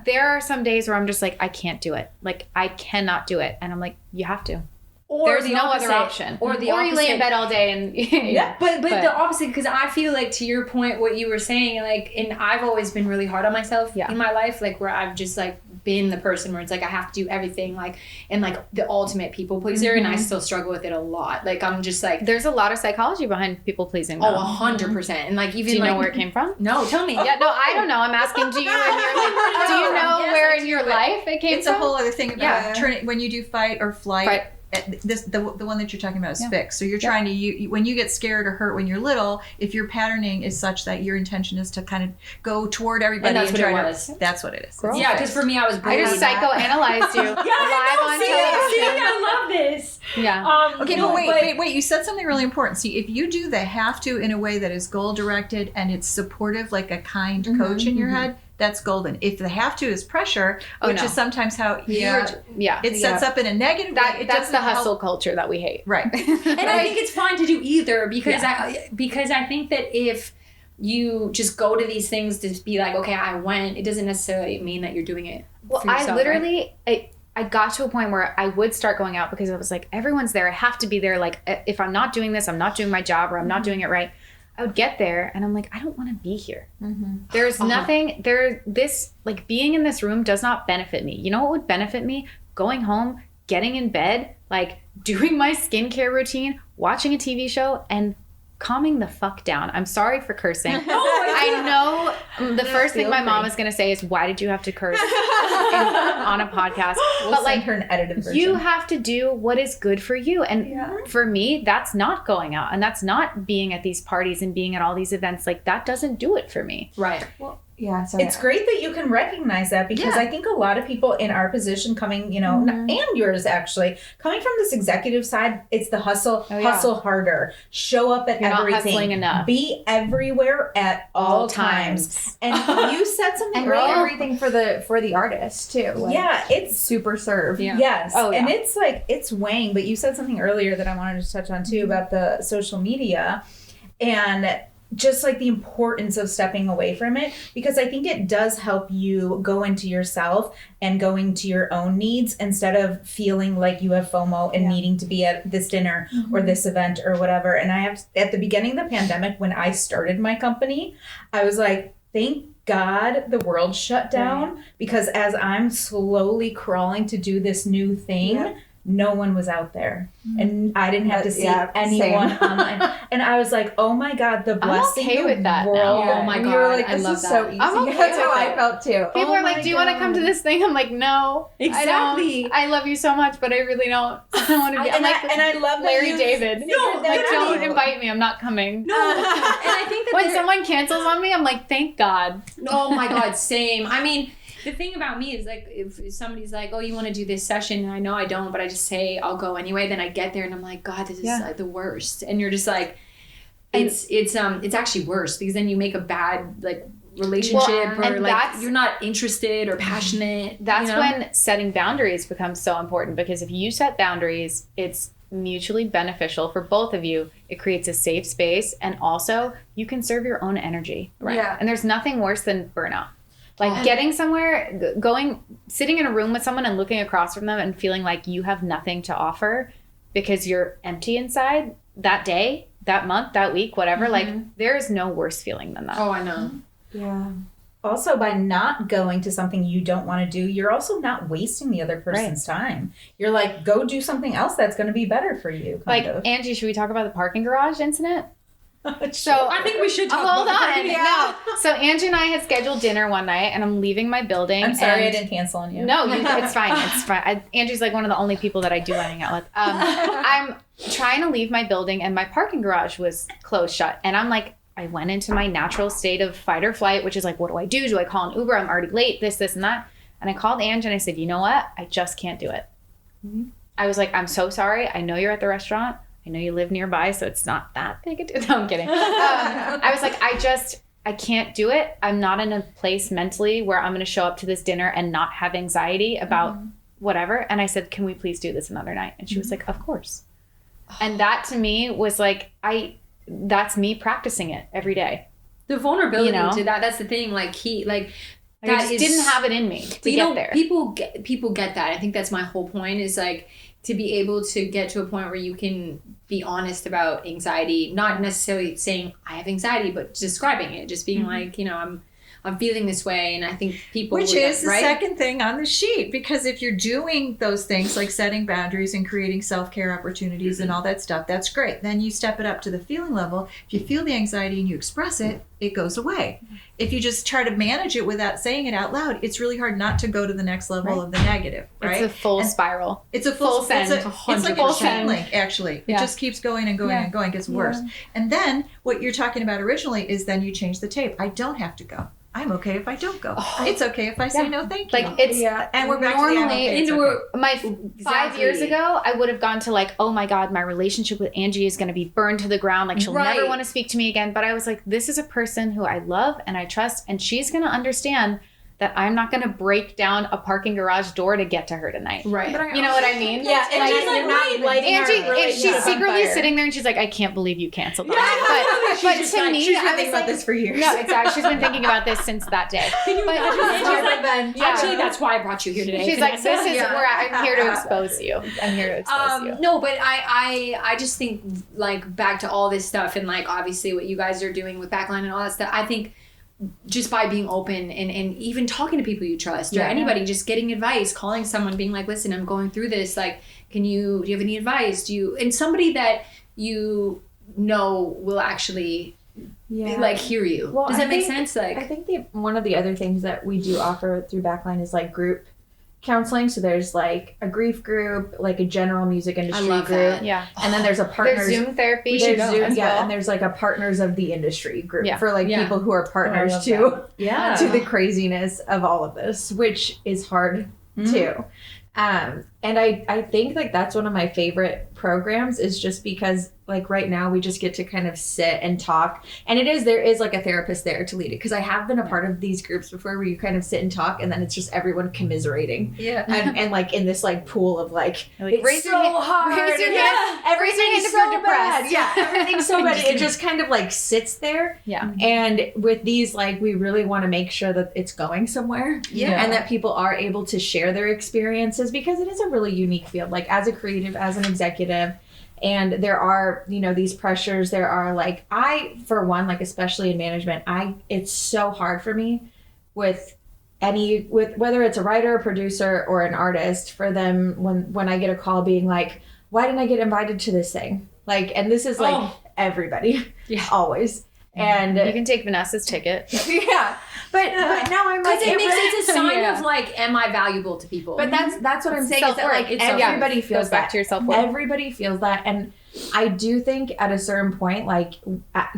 S4: There are some days where I'm just I can't do it. I cannot do it. And I'm like, you have to.
S2: Or
S4: there's no other option. Or you lay in bed all day and
S2: But the opposite, because I feel to your point, what you were saying, and I've always been really hard on myself in my life, where I've just been the person where it's I have to do everything, and the ultimate people pleaser, and I still struggle with it a lot. I'm just
S4: there's a lot of psychology behind people pleasing.
S2: 100%. And even
S4: do you know where it came from?
S2: No, tell me.
S4: Yeah, no, I don't know. I'm asking, do you? And you're do you know where in your life it came from?
S5: It's a whole other thing about when you do fight or flight. The one that you're talking about is fixed. So you're trying to when you get scared or hurt when you're little, if your patterning is such that your intention is to kind of go toward everybody,
S2: and that's what it was.
S5: That's what it is.
S2: Yeah, because for me, I was.
S4: I just psychoanalyzed you live on television.
S2: I love this.
S4: Yeah.
S5: Okay, but wait. You said something really important. See, if you do the have to in a way that is goal directed and it's supportive, like a kind coach in your head. That's golden. If the have to is pressure, which is sometimes how it sets up in a negative way.
S4: That's the hustle culture that we hate.
S5: Right.
S2: And I think it's fine to do either because I think that if you just go to these things to be okay, I went, it doesn't necessarily mean that you're doing it for yourself.
S4: I literally... I got to a point where I would start going out because I was everyone's there. I have to be there. If I'm not doing this, I'm not doing my job or I'm not doing it right. I would get there and I'm I don't want to be here. There's nothing there. This being in this room does not benefit me. You know what would benefit me? Going home, getting in bed, doing my skincare routine, watching a TV show and calming the fuck down. I'm sorry for cursing. I know the first thing my mom is going to say is, why did you have to curse on a podcast?
S1: We'll send her an edited version.
S4: You have to do what is good for you. And for me, that's not going out. And that's not being at these parties and being at all these events. That doesn't do it for me.
S2: Right.
S3: Well,
S1: it's great that you can recognize that because I think a lot of people in our position coming, and yours actually, coming from this executive side, it's the hustle harder, show up at
S4: You're
S1: everything,
S4: not hustling enough.
S1: Be everywhere at all times. And you said something
S3: and write everything for the artist too.
S1: It's
S3: super serve.
S2: Yeah.
S1: Yes. Oh, yeah. And it's it's weighing, but you said something earlier that I wanted to touch on too about the social media and just the importance of stepping away from it, because I think it does help you go into yourself and going to your own needs instead of feeling like you have FOMO and needing to be at this dinner or this event or whatever. And I have, at the beginning of the pandemic, when I started my company, I was thank God the world shut down because as I'm slowly crawling to do this new thing, no one was out there and I didn't have to see anyone online. And I was oh my God, the blessing
S4: I'm okay with that
S1: world.
S2: Oh my God,
S3: you were
S2: I
S3: this
S2: love
S3: is
S2: that.
S3: so easy.
S4: I'm okay
S3: That's
S4: with
S3: how
S4: it.
S3: I felt too.
S4: People are do you want to come to this thing? I'm no.
S2: Exactly.
S4: I love you so much, but I really don't. I don't want to be.
S1: And I love that
S4: Larry
S1: you
S4: David.
S2: No,
S4: don't invite me. I'm not coming.
S2: No. And I think that
S4: when someone cancels on me, I'm thank God.
S2: Oh my God, same. I mean, The thing about me is like, if somebody's like, oh, you want to do this session, and I know I don't, but I just say I'll go anyway, then I get there and I'm like, God, this is like the worst. And you're just like, it's actually worse, because then you make a bad like relationship, or like you're not interested or passionate.
S4: That's when setting boundaries becomes so important, because if you set boundaries, it's mutually beneficial for both of you. It creates a safe space, and also you can serve your own energy.
S2: Right.
S3: Yeah.
S4: And there's nothing worse than burnout. Like getting somewhere, sitting in a room with someone and looking across from them and feeling like you have nothing to offer because you're empty inside that day, that month, that week, whatever. Like there is no worse feeling than that.
S2: Oh, I know.
S3: Yeah.
S1: Also, by not going to something you don't want to do, you're also not wasting the other person's time. You're like, go do something else that's going to be better for you.
S4: Like, Angie, should we talk about the parking garage incident? So
S2: I think we should talk
S4: hold
S2: about
S4: on. No. So Angie and I had scheduled dinner one night, and I'm leaving my building.
S1: I'm sorry I didn't cancel on you.
S4: No, it's fine. It's fine. Angie's like one of the only people that I do hang out with. I'm trying to leave my building, and my parking garage was closed shut. And I'm like, I went into my natural state of fight or flight, which is like, what do I do? Do I call an Uber? I'm already late, this, and that. And I called Angie and I said, you know what? I just can't do it. I was like, I'm so sorry. I know you're at the restaurant. I know you live nearby, so it's not that big a deal. No, I'm kidding. I was like, I can't do it. I'm not in a place mentally where I'm going to show up to this dinner and not have anxiety about whatever. And I said, can we please do this another night? And she was like, of course. And that to me was like, that's me practicing it every day.
S2: The vulnerability to that's the thing. Like I
S4: just didn't have it in me to get there.
S2: People get that. I think that's my whole point, is like to be able to get to a point where you can be honest about anxiety, not necessarily saying I have anxiety, but describing it, just being like, I'm feeling this way, and I think people
S5: Which is the second thing on the sheet, because if you're doing those things like setting boundaries and creating self-care opportunities and all that stuff, that's great. Then you step it up to the feeling level. If you feel the anxiety and you express it, it goes away. If you just try to manage it without saying it out loud, it's really hard not to go to the next level of the negative, right?
S4: It's a full spiral.
S5: It's a full send. It's like a chain
S4: send.
S5: link, actually. It just keeps going and going and going. It gets worse. And then what you're talking about originally is then you change the tape. I don't have to go. I'm okay if I don't go. It's okay if I say no, thank you.
S4: Like it's
S5: and we're back
S4: normally
S5: to the okay.
S4: my 5 years ago, I would have gone to like, oh my God, my relationship with Angie is going to be burned to the ground. Like she'll never want to speak to me again. But I was like, this is a person who I love and I trust, and she's going to understand that I'm not going to break down a parking garage door to get to her tonight.
S2: Right.
S4: You know what I mean?
S1: Yeah. And
S4: like,
S1: she's like, not lighting
S4: Angie, she's secretly sitting there and she's like, I can't believe you canceled that. But to me,
S3: she's been
S4: I was
S3: thinking about this for years.
S4: No, exactly. She's been thinking about this since that day.
S2: Can you imagine? Actually, that's why I brought you here today.
S4: She's like, this is where I'm here to expose you. I'm here to expose you.
S2: No, but I just think like back to all this stuff, and like obviously what you guys are doing with Backline and all that stuff. I think just by being open and even talking to people you trust or anybody, just getting advice, calling someone, being like, listen, I'm going through this. Like, do you have any advice? And somebody that you know will actually like hear you.
S3: Well,
S2: Does that make sense? Like,
S3: I think one of the other things that we do offer through Backline is like group counseling. So there's like a grief group, like a general music industry group.
S2: That.
S4: Yeah.
S3: And then there's a partners.
S4: There's Zoom therapy.
S3: And there's like a partners of the industry group for like people who are partners to the craziness of all of this, which is hard too. And I think like that's one of my favorite programs, is just because like right now we just get to kind of sit and talk, and there is like a therapist there to lead it, because I have been a part of these groups before where you kind of sit and talk and then it's just everyone commiserating and like in this like pool of like it's so hard,
S4: raise your hand.
S3: Everything's so depressed, everything's so bad. It just kind of like sits there, and with these like we really want to make sure that it's going somewhere, and that people are able to share their experiences, because it is a really unique field, like as a creative, as an executive. And there are, these pressures. There are like, for one, like especially in management, it's so hard for me with whether it's a writer, a producer, or an artist, for them when I get a call being like, why didn't I get invited to this thing? Like, and this is like everybody, always. And
S4: you can take Vanessa's ticket.
S3: But now I'm like,
S2: it's a sign of like, am I valuable to people?
S3: But that's what I'm saying, is that like everybody feels
S4: goes back to your self-worth.
S3: Everybody feels that. And I do think at a certain point, like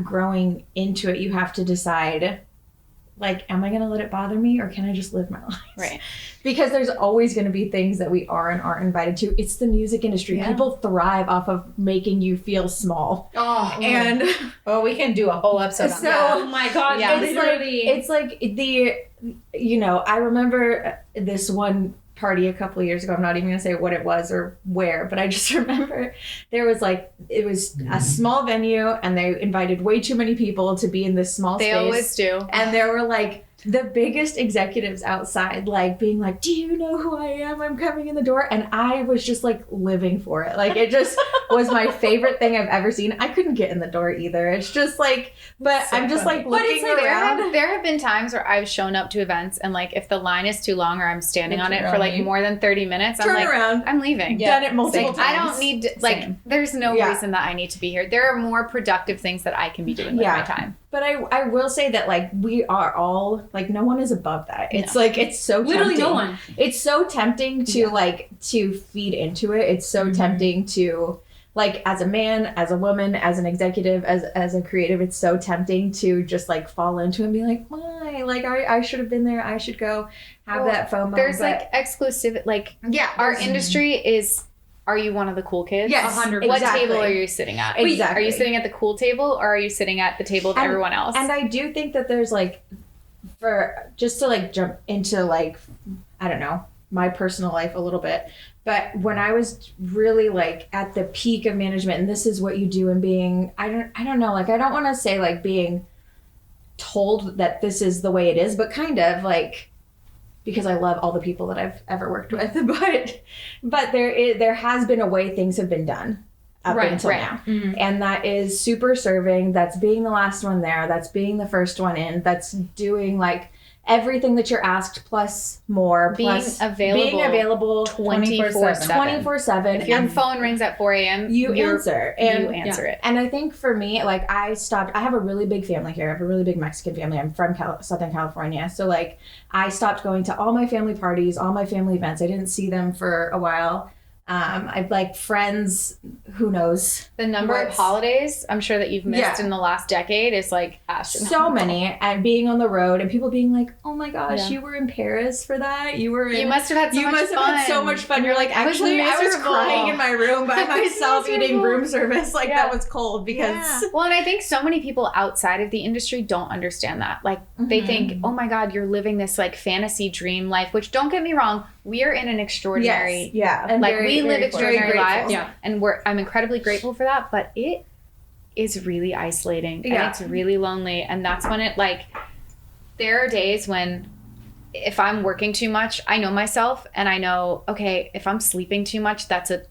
S3: growing into it, you have to decide like, am I going to let it bother me, or can I just live my life?
S4: Right.
S3: Because there's always going to be things that we are and aren't invited to. It's the music industry.
S1: Yeah.
S3: People thrive off of making you feel small.
S2: Oh,
S3: And
S1: we can do a whole episode on
S3: So-
S1: that.
S2: oh my God.
S4: Yeah.
S3: it's like the, you know, I remember this one party a couple of years ago. I'm not even gonna say what it was or where, but I just remember there was like, it was a small venue and they invited way too many people to be in this small
S4: They
S3: space.
S4: always do.
S3: And there were like the biggest executives outside, like being like, do you know who I am? I'm coming in the door. And I was just like living for it. Like, it just was my favorite thing I've ever seen. I couldn't get in the door either. It's just like, but
S1: So
S3: I'm just
S1: funny.
S3: like
S4: But
S3: looking
S4: it's like
S3: around.
S4: there have been times where I've shown up to events and like if the line is too long or I'm standing
S1: You
S4: on it
S1: turn
S4: for
S1: around,
S4: like
S1: you
S4: more than 30 minutes, I'm
S3: Turn
S4: like,
S3: around.
S4: I'm leaving.
S1: Yeah.
S3: Done it multiple
S4: Like,
S3: times.
S4: I don't need to, like,
S1: Same.
S4: there's no
S3: Yeah.
S4: reason that I need to be here. There are more productive things that I can be doing with
S3: Yeah.
S4: my time.
S3: But I will say that like we are all like, no one is above that. It's like, it's so
S2: Literally
S3: tempting.
S2: no one.
S3: It's so tempting to like to feed into it. It's so tempting to like, as a man, as a woman, as an executive, as a creative, it's so tempting to just like fall into it and be like, why? Like I should have been there. I should go have
S4: Well,
S3: that FOMO.
S4: There's
S3: but,
S4: like exclusive, like
S3: yeah,
S4: our
S3: there's-
S4: industry is, are you one of the cool kids?
S3: Yes,
S2: 100%.
S4: What
S3: exactly.
S4: table are you sitting at?
S3: Exactly.
S4: Are you sitting at the cool table or are you sitting at the table with
S3: And-
S4: everyone else?
S3: And I do think that there's like, for just to like jump into like, I don't know, my personal life a little bit, but when I was really like at the peak of management, and this is what you do, and being, I don't know, like I don't want to say like being told that this is the way it is, but kind of like, because I love all the people that I've ever worked with, but there has been a way things have been done up
S2: Right,
S3: until
S4: right.
S3: now.
S1: Mhm.
S3: And that is super serving. That's being the last one there. That's being the first one in. That's doing like everything that you're asked plus more.
S4: Being
S3: plus
S4: available
S3: being available
S4: 24/7.
S3: 24/7.
S4: If your
S3: And
S4: phone rings at 4 a.m.,
S3: you
S4: you're-
S3: answer.
S4: you
S3: And
S4: answer it.
S3: and I think for me, like I have a really big family here. I have a really big Mexican family. I'm from Southern California. So like I stopped going to all my family parties, all my family events. I didn't see them for a while. I've like friends, who knows?
S4: The number of
S3: What's-
S4: holidays I'm sure that you've missed
S3: Yeah.
S4: in the last decade is like astronomical.
S3: So many, and being on the road and people being like, oh my gosh,
S4: Yeah.
S3: you were in Paris for that? You were in,
S4: You must have had so
S3: you
S4: much
S3: must
S4: fun.
S3: have had so much fun. You're like,
S4: I was
S3: actually, I was
S4: miserable.
S3: crying in my room by
S4: I was
S3: myself eating
S4: miserable.
S3: room service. Like
S4: Yeah.
S3: that was cold because
S5: Yeah.
S4: Well, and I think so many people outside of the industry don't understand that. Like, they think, oh my God, you're living this like fantasy dream life, which don't get me wrong, we are in an extraordinary,
S3: yes, yeah, and
S4: like
S3: very,
S4: we live
S3: very
S4: extraordinary
S3: grateful.
S4: lives.
S2: Yeah.
S4: And I'm incredibly grateful for that, but it is really isolating and
S3: Yeah.
S4: it's really lonely. And that's when it like, there are days when if I'm working too much, I know myself and I know, okay, if I'm sleeping too much, that's a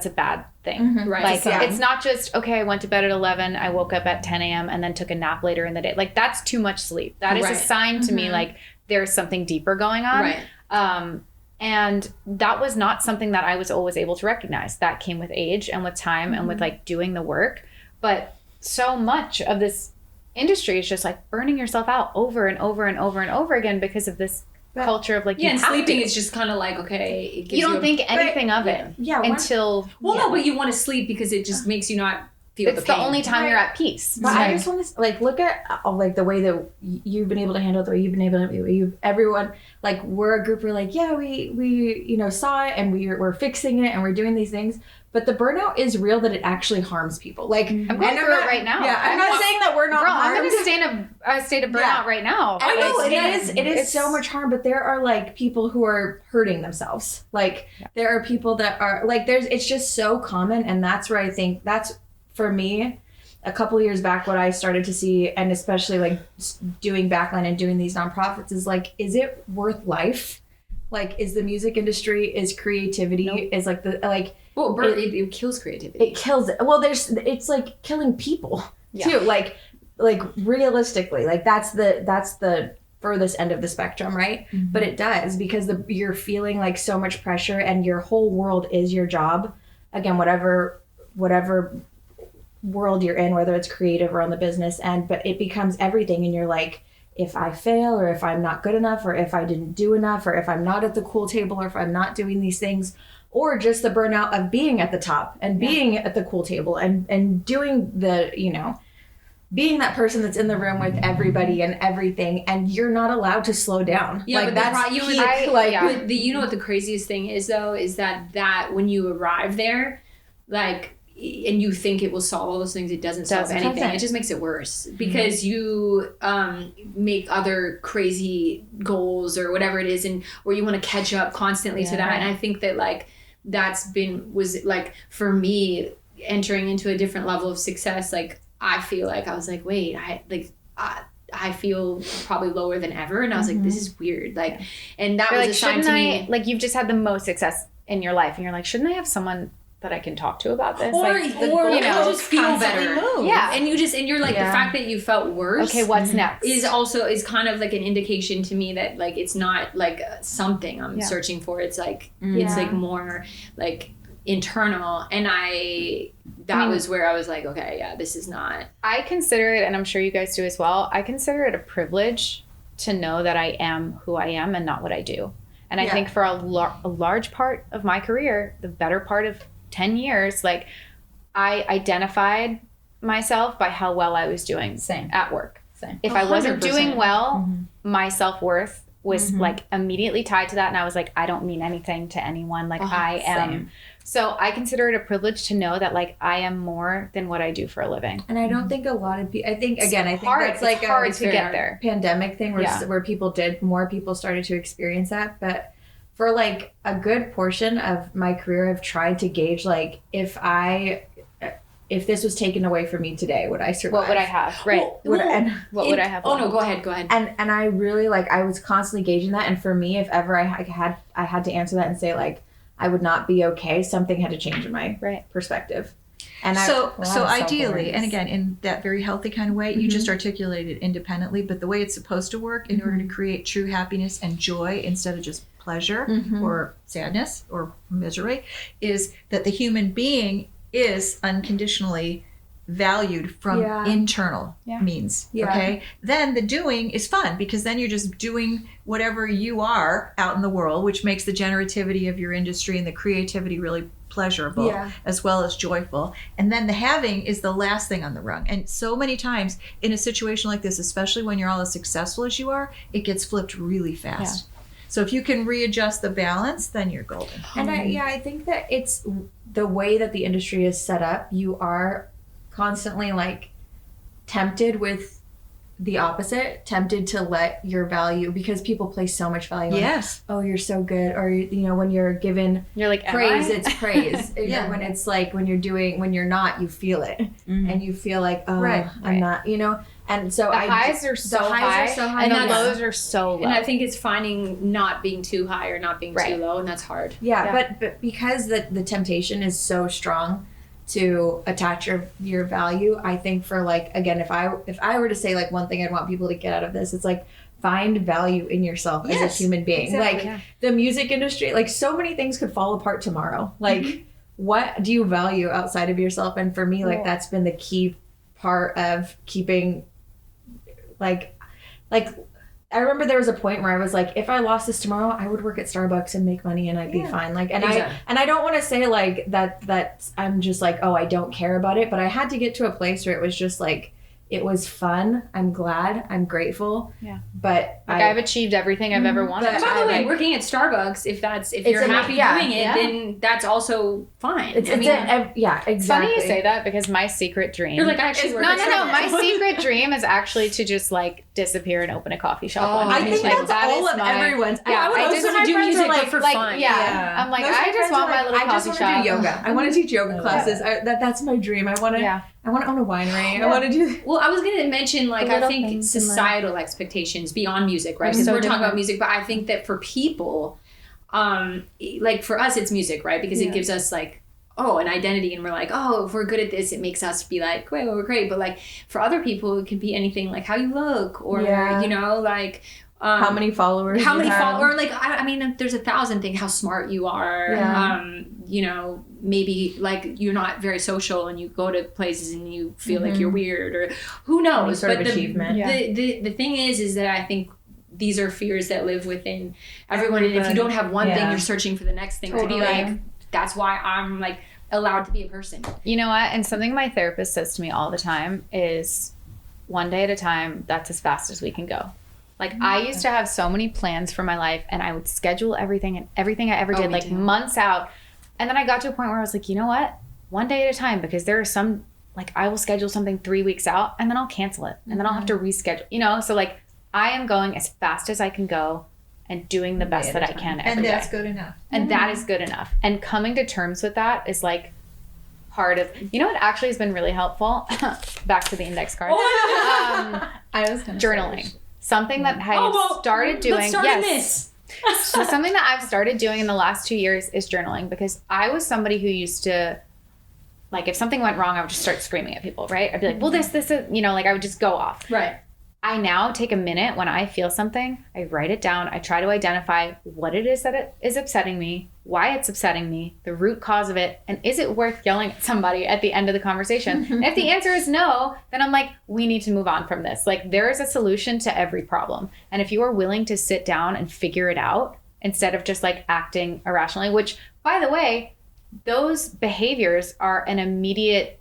S4: bad thing.
S3: Mhm.
S2: Right.
S4: Like,
S3: Yeah.
S4: it's not just, okay, I went to bed at 11, I woke up at 10 a.m. and then took a nap later in the day. Like, that's too much sleep. That is
S2: Right.
S4: a sign to me, like, there's something deeper going on.
S2: Right.
S4: And that was not something that I was always able to recognize. That came with age and with time and with, like, doing the work. But so much of this industry is just, like, burning yourself out over and over and over and over again because of this culture of, like,
S2: Yeah,
S4: you
S2: and
S4: have
S2: sleeping
S4: to.
S2: is just kind of like, okay, it gives
S4: You don't
S2: a-
S4: think anything of it
S3: Yeah, when-
S4: until
S2: Well, no, but you want to sleep because it just makes you not feel
S4: it's
S2: the
S4: the
S2: pain.
S4: only time you're at peace.
S3: But I just want to like look at like the way that you've been able to handle it, the way you've been able to everyone like we're a group. We're like, yeah, we you know saw it and we're fixing it and we're doing these things. But the burnout is real, that it actually harms people. Like
S4: I'm going
S3: and
S4: through it right now.
S3: Yeah, I'm not saying that we're not
S4: Girl, I'm
S3: harmed.
S4: going to stay in a state of burnout
S3: Yeah.
S4: right now.
S3: I know
S4: Like,
S3: it is
S4: it's-
S3: so much harm, but there are like people who are hurting themselves. Like there are people that are like it's just so common, and that's where I think that's for me. A couple of years back, what I started to see, and especially like doing Backline and doing these nonprofits, is like, is it worth life? Like, is the music industry, is creativity,
S4: Nope.
S3: is like the like
S2: Well, it kills creativity.
S3: it kills it. Well, it's like killing people too. Like realistically, like that's the furthest end of the spectrum, right? But it does, because you're feeling like so much pressure, and your whole world is your job. Again, whatever world you're in, whether it's creative or on the business end, but it becomes everything, and you're like, if I fail, or if I'm not good enough, or if I didn't do enough, or if I'm not at the cool table, or if I'm not doing these things, or just the burnout of being at the top and being at the cool table and doing the, being that person that's in the room with everybody and everything, and you're not allowed to slow down.
S2: Yeah,
S3: like
S2: but
S3: that's
S2: you
S3: peak,
S2: you know what the craziest thing is though, is that when you arrive there, like, and you think it will solve all those things, it doesn't solve anything. It just makes it worse because you make other crazy goals or whatever it is, and or you want to catch up constantly to that. And I think that like was like for me entering into a different level of success. Like I feel like I was like, wait, I feel probably lower than ever, and I was like, this is weird. Like, and that was
S4: like,
S2: a sign to me.
S4: Like you've just had the most success in your life, and you're like, shouldn't I have someone that I can talk to about this?
S2: Or you just feel better.
S3: Move.
S4: Yeah.
S2: And you're like, the fact that you felt worse.
S4: Okay, what's next?
S2: Is kind of like an indication to me that like, it's not like something I'm searching for. It's like, it's like more like internal. And that was where I was like, okay, yeah, this is not.
S4: I consider it, and I'm sure you guys do as well, I consider it a privilege to know that I am who I am and not what I do. And I think for a large part of my career, the better part of 10 years, like I identified myself by how well I was doing at work. If I wasn't doing well, my self-worth was like immediately tied to that. And I was like, I don't mean anything to anyone. Like I am. Same. So I consider it a privilege to know that like I am more than what I do for a living.
S3: And I don't think a lot of people, I think that's like
S4: hard to get there.
S3: Pandemic thing where more people started to experience that. But for like a good portion of my career, I've tried to gauge like if this was taken away from me today, would I survive?
S4: What would I have? Right. What would I have?
S2: Oh no, go ahead.
S3: And I really like, I was constantly gauging that. And for me, if ever I had to answer that and say like, I would not be okay, something had to change in my perspective. And
S5: so ideally, and again, in that very healthy kind of way, you just articulated independently, but the way it's supposed to work in order to create true happiness and joy instead of just pleasure or sadness or misery is that the human being is unconditionally valued from internal means. Okay. Then the doing is fun because then you're just doing whatever you are out in the world, which makes the generativity of your industry and the creativity really pleasurable as well as joyful. And then the having is the last thing on the rung. And so many times in a situation like this, especially when you're all as successful as you are, it gets flipped really fast. So if you can readjust the balance, then you're golden.
S3: And I think that it's the way that the industry is set up. You are constantly like tempted with the opposite, tempted to let your value, because people place so much value on, oh, you're so good, or when you're given
S4: like
S3: praise, it's praise. When it's like when you're not, you feel it, and you feel like, oh, I'm not, And so
S4: the highs are so high, and the lows are so low.
S2: And I think it's finding not being too high or not being too low, and that's hard.
S3: But because the temptation is so strong to attach your value, I think for like, again, if I were to say like one thing I'd want people to get out of this, it's like find value in yourself as a human being. Exactly, the music industry, like so many things could fall apart tomorrow. Like what do you value outside of yourself? And for me, like that's been the key part of keeping like I remember there was a point where I was like, if I lost this tomorrow, I would work at Starbucks and make money and I'd be fine. Like, and I don't want to say like that I'm just like, oh, I don't care about it. But I had to get to a place where it was just like, it was fun. I'm glad. I'm grateful. Yeah. But
S4: I've achieved everything I've ever wanted.
S2: By the way, working at Starbucks, if you're happy doing it, then that's also fine.
S3: Exactly.
S4: It's funny you say that because my secret dream.
S2: You're like, I actually work at Starbucks.
S4: No. My secret dream is actually to just like disappear and open a coffee shop.
S3: I think that's all of everyone's.
S2: Yeah, I just want to do music for fun.
S4: Yeah. I'm like, I just want my little coffee shop.
S3: I just want to do yoga. I want to teach yoga classes. That's my dream. I want to own a winery. I want to do.
S2: Well, I was going to mention, like, I think societal expectations beyond music, right? Because we're talking about music, but I think that for people, like for us, it's music, right? Because it gives us like, an identity, and we're like, oh, if we're good at this, it makes us be like, well, we're great. But like for other people, it can be anything, like how you look, or like.
S3: How many followers?
S2: Or like, I mean, there's 1,000 things. How smart you are. Yeah. Maybe like you're not very social and you go to places and you feel like you're weird, or who knows.
S3: Any sort of achievement.
S2: The thing is that I think these are fears that live within everyone. And if you don't have one thing, you're searching for the next thing to be like, that's why I'm like allowed to be a person.
S4: You know what? And something my therapist says to me all the time is, one day at a time, that's as fast as we can go. Like I used to have so many plans for my life, and I would schedule everything and everything I ever did like months out. And then I got to a point where I was like, you know what? One day at a time, because there are some, like I will schedule something 3 weeks out and then I'll cancel it and then I'll have to reschedule, you know? So like I am going as fast as I can go and doing the best that I can every day.
S5: And that's good enough.
S4: And that is good enough. And coming to terms with that is like part of, you know what actually has been really helpful? Back to the index card.
S1: I was gonna
S4: journaling. Something that I started doing.
S2: Let's start in this.
S4: So something that I've started doing in the last 2 years is journaling, because I was somebody who used to, like, if something went wrong, I would just start screaming at people, right? I'd be like, well, this is, you know, like I would just go off.
S2: Right.
S4: I now take a minute when I feel something, I write it down. I try to identify what it is that it is upsetting me, why it's upsetting me, the root cause of it, and is it worth yelling at somebody at the end of the conversation? And if the answer is no, then I'm like, we need to move on from this. Like there is a solution to every problem. And if you are willing to sit down and figure it out instead of just like acting irrationally, which by the way, those behaviors are an immediate,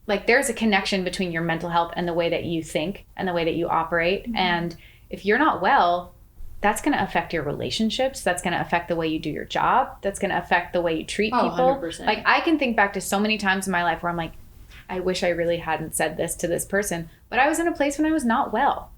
S4: like there's a connection between your mental health and the way that you think and the way that you operate. And if you're not well, that's going to affect your relationships. That's going to affect the way you do your job. That's going to affect the way you treat people.
S2: 100%.
S4: Like I can think back to so many times in my life where I'm like, I wish I really hadn't said this to this person, but I was in a place when I was not well.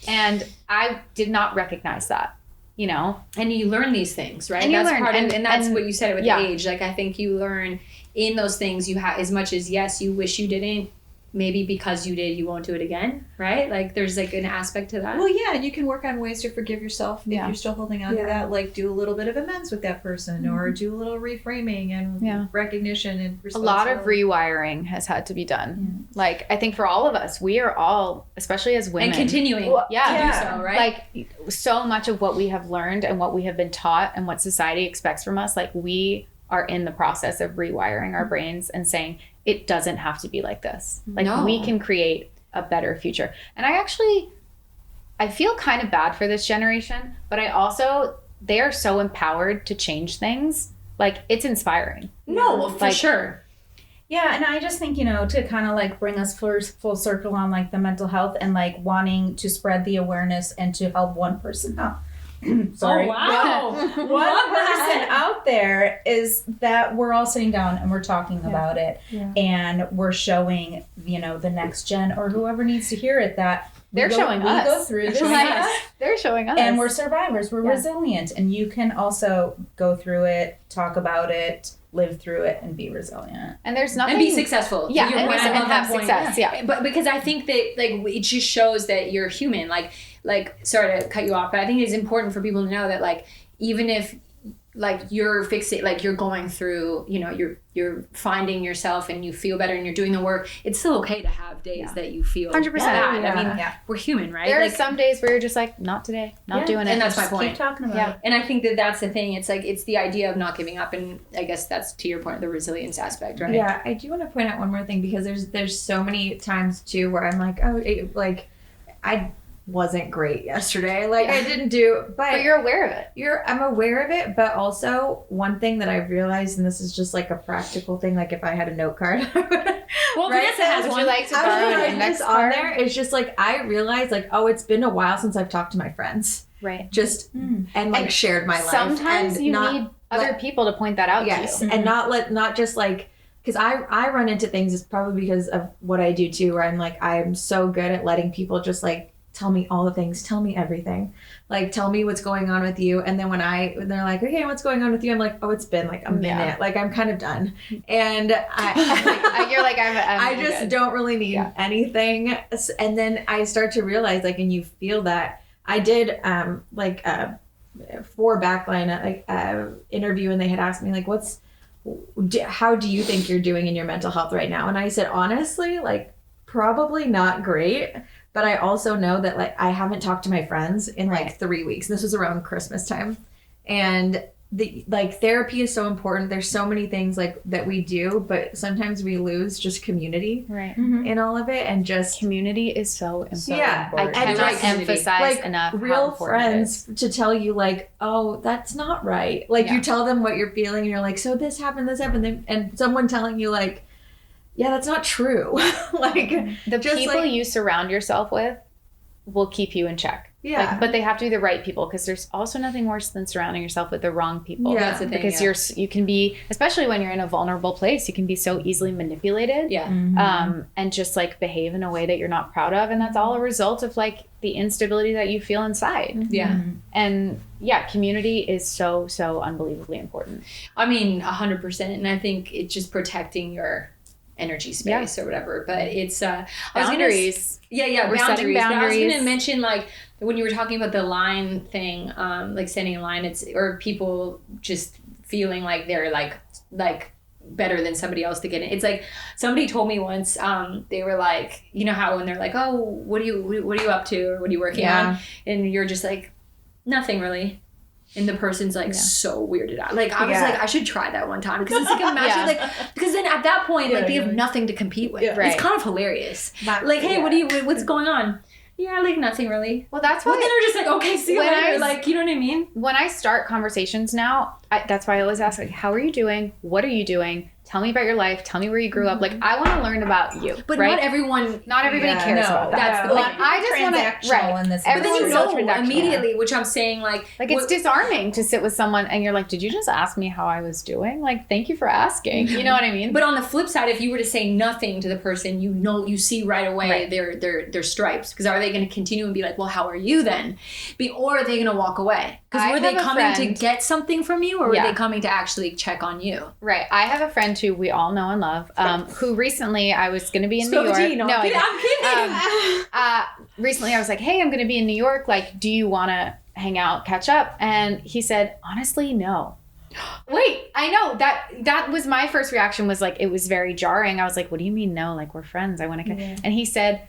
S4: And I did not recognize that, you know?
S2: And you learn these things, right?
S4: And you
S2: that's
S4: learn,
S2: part of,
S4: and-
S2: and that's
S4: and-
S2: what you said with
S4: yeah.
S2: age. Like I think you learn in those things you have, as much as yes, you wish you didn't, maybe because you did, you won't do it again, right? Like there's like an aspect to that.
S5: Well, yeah, and you can work on ways to forgive yourself if
S4: Yeah.
S5: you're still holding on to that. Like do a little bit of amends with that person, or do a little reframing and recognition and
S4: A lot of
S5: responsibility.
S4: rewiring has had to be done. Like I think for all of us, we are all, especially as women,
S2: and continuing to do so, right?
S4: Like so much of what we have learned and what we have been taught and what society expects from us, like we are in the process of rewiring our brains and saying it doesn't have to be like this. Like we can create a better future. And I feel kind of bad for this generation, but I also, they are so empowered to change things. Like it's inspiring.
S2: No, for
S4: Like,
S2: sure.
S1: Yeah, and I just think, you know, to kind of like bring us full circle on like the mental health and like wanting to spread the awareness and to help one person out. Sorry.
S2: Oh, wow.
S1: One person out there is that we're all sitting down and we're talking about it and we're showing, you know, the next gen or whoever needs to hear it that
S4: They're showing us.
S1: We go through this.
S4: They're showing us.
S1: And we're survivors. We're resilient. And you can also go through it, talk about it, live through it, and be resilient.
S4: And there's nothing.
S2: And be successful.
S4: Yeah,
S2: You're
S4: and,
S2: right. I
S4: and
S2: love
S4: have
S2: that point.
S4: success. Yeah.
S2: But because I think that like it just shows that you're human. Like sorry to cut you off, but I think it's important for people to know that like even if like you're fixing, like you're going through, you know, you're finding yourself and you feel better and you're doing the work, it's still okay to have days that you feel
S4: 100%.
S2: bad.
S1: Yeah.
S2: I mean, we're human, right?
S4: There
S2: like,
S4: are some days where you're just like, not today, not doing it.
S2: and that's my
S1: Just
S2: point.
S1: keep talking about it.
S2: And I think that that's the thing. It's like, it's the idea of not giving up. And I guess that's to your point, the resilience aspect, right?
S3: Yeah, I do want to point out one more thing because there's so many times too where I'm like, I wasn't great yesterday. Like I didn't do,
S4: But you're aware of it.
S3: I'm aware of it, but also one thing that I realized, and this is just like a practical thing, like if I had a note card.
S2: Well,
S3: Right?
S2: Vanessa has
S4: Would
S2: one.
S4: you like to
S3: I
S4: borrow
S3: was
S4: an
S3: like,
S4: index
S3: just on
S4: card?
S3: there. It's just like I realized, like, oh, it's been a while since I've talked to my friends,
S4: Right.
S3: just and like shared my life.
S4: Sometimes
S3: and
S4: you
S3: not
S4: need other
S3: let-
S4: people to point that out
S3: yes,
S4: to you.
S3: and not just like, because I run into things. It's probably because of what I do too, where I'm like I'm so good at letting people just like tell me all the things, tell me everything, like tell me what's going on with you, and then when they're like, okay, what's going on with you? I'm like, oh, it's been like a minute, like I'm kind of done, and
S4: You're like,
S3: I
S4: I'm
S3: just
S4: good.
S3: don't really need anything. And then I start to realize, like, and you feel that I did, for Backline, interview, and they had asked me, like, how do you think you're doing in your mental health right now? And I said, honestly, like, probably not great. But I also know that, like, I haven't talked to my friends in like 3 weeks. This was around Christmas time. And therapy is so important. There's so many things like that we do, but sometimes we lose just community in all of it, and just
S4: Community is so important.
S3: Yeah,
S4: I
S3: and
S4: cannot
S3: just,
S4: emphasize
S3: like
S4: enough how
S3: real
S4: important it is.
S3: friends to tell you, like, oh, that's not right. Like you tell them what you're feeling, and you're like, so this happened, and someone telling you, like, yeah, that's not true. Like
S4: The
S3: just
S4: people
S3: like-
S4: you surround yourself with will keep you in check.
S3: Yeah.
S4: Like, but they have to be the right people, because there's also nothing worse than surrounding yourself with the wrong people.
S3: Yeah.
S2: That's the thing.
S4: Because you can be, especially when you're in a vulnerable place, you can be so easily manipulated.
S2: Yeah.
S4: And just like behave in a way that you're not proud of, and that's all a result of like the instability that you feel inside.
S2: Yeah.
S4: And yeah, community is so unbelievably important.
S2: I mean, 100%. And I think it's just protecting your energy space or whatever. But it's
S4: Boundaries.
S2: Yeah,
S4: We're setting
S2: boundaries. But I was
S4: boundaries.
S2: gonna mention, like, when you were talking about the line thing, like standing in line, or people just feeling like they're like better than somebody else to get in. It's like somebody told me once, they were like, you know how when they're like, oh, what are you up to, or what are you working on, and you're just like, nothing really. And the person's like so weirded out. Like I was like, I should try that one time, because it's like, imagine like, because then at that point, like they have nothing to compete with.
S4: Right.
S2: It's kind of hilarious. Like, hey, what's going on? Yeah, like nothing really.
S4: Well, that's
S2: Well,
S4: why
S2: then they're just like, okay, see you
S4: When
S2: later. Like, you know what I mean?
S4: when I start conversations now, that's why I always ask, like, how are you doing? What are you doing? Tell me about your life. Tell me where you grew up. Like, I want to learn about you.
S2: But
S4: right?
S2: not everybody
S4: cares about that.
S2: That's the
S4: Like,
S2: thing.
S4: I just want
S1: Transactional
S4: to,
S1: in this
S2: But then you
S4: Everyone's
S2: know
S4: so transactional.
S2: immediately, which I'm saying, like
S4: it's disarming to sit with someone and you're like, did you just ask me how I was doing? Like, thank you for asking. You know what I mean?
S2: But on the flip side, if you were to say nothing to the person, you see right away their stripes. Because are they going to continue and be like, well, how are you then? Or are they going to walk away? Because
S4: I
S2: were they
S4: have a
S2: coming to
S4: friend-
S2: get something from you, or were they coming to actually check on you?
S4: Right. I have a friend who we all know and love, who recently I was going to be in
S2: Spill
S4: New
S2: the
S4: York.
S2: tea. No,
S4: I
S2: I'm kidding.
S4: recently I was like, hey, I'm going to be in New York. Like, do you want to hang out, catch up? And he said, honestly, no. Wait, I know that was my first reaction, was like, it was very jarring. I was like, what do you mean no? Like, we're friends. I want to. And he said,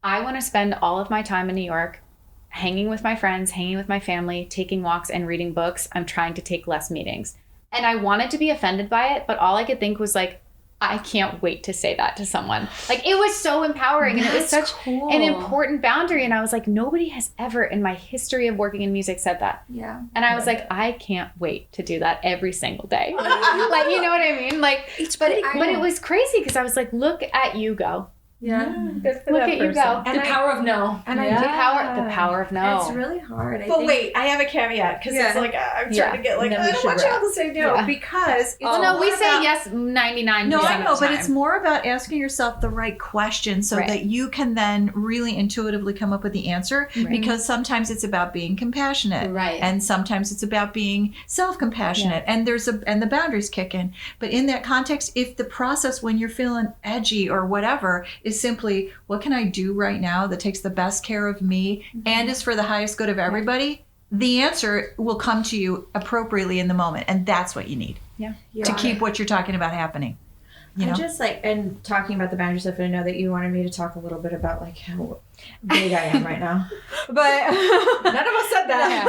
S4: I want to spend all of my time in New York hanging with my friends, hanging with my family, taking walks and reading books. I'm trying to take less meetings. And I wanted to be offended by it, but all I could think was like, I can't wait to say that to someone. Like, it was so empowering, and it was such an important boundary. And I was like, nobody has ever in my history of working in music said that.
S2: Yeah.
S4: And I was like, I can't wait to do that every single day. Like, you know what I mean? Like, but it was crazy, because I was like, look at you go.
S3: Yeah.
S4: Look at you go.
S2: The power of no.
S3: And
S4: The power of no.
S3: It's really hard.
S5: But wait, I have a caveat, because it's like I'm trying to get like, I don't want y'all to say no, because it's
S4: Well, no, we
S5: more
S4: say
S5: about-
S4: yes 99%
S5: No, I know,
S4: of the
S5: but it's
S4: time.
S5: more about asking yourself the right question so
S4: Right.
S5: that you can then really intuitively come up with the answer. Because sometimes it's about being compassionate,
S2: Right.
S5: and sometimes it's about being self-compassionate, and the boundaries kick in. But in that context, if the process when you're feeling edgy or whatever is simply, what can I do right now that takes the best care of me and is for the highest good of everybody? The answer will come to you appropriately in the moment, and that's what you need to keep what you're talking about happening. You know?
S3: I just like, and talking about the boundary stuff, and I know that you wanted me to talk a little bit about like how big I am right now, but none of us said that.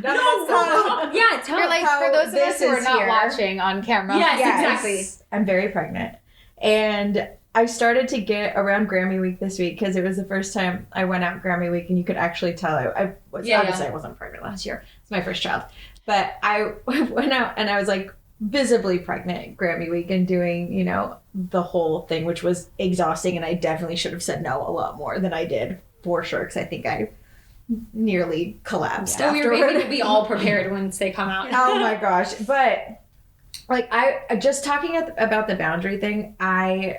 S3: None of us said that.
S2: Yeah, tell
S4: You're like,
S3: how
S4: for those of us
S3: this
S4: who are
S3: is
S4: not
S3: here.
S4: watching on camera.
S2: Yes,
S3: Yes.
S2: exactly.
S3: I'm very pregnant, and I started to get around Grammy Week this week, because it was the first time I went out Grammy Week, and you could actually tell I was obviously I wasn't pregnant last year. It's my first child, but I went out and I was like visibly pregnant Grammy Week and doing, you know, the whole thing, which was exhausting, and I definitely should have said no a lot more than I did, for sure, because I think I nearly collapsed
S2: So you're
S3: afterward.
S2: basically be all prepared once they come out.
S3: Oh my gosh. But like, I just talking about the boundary thing, a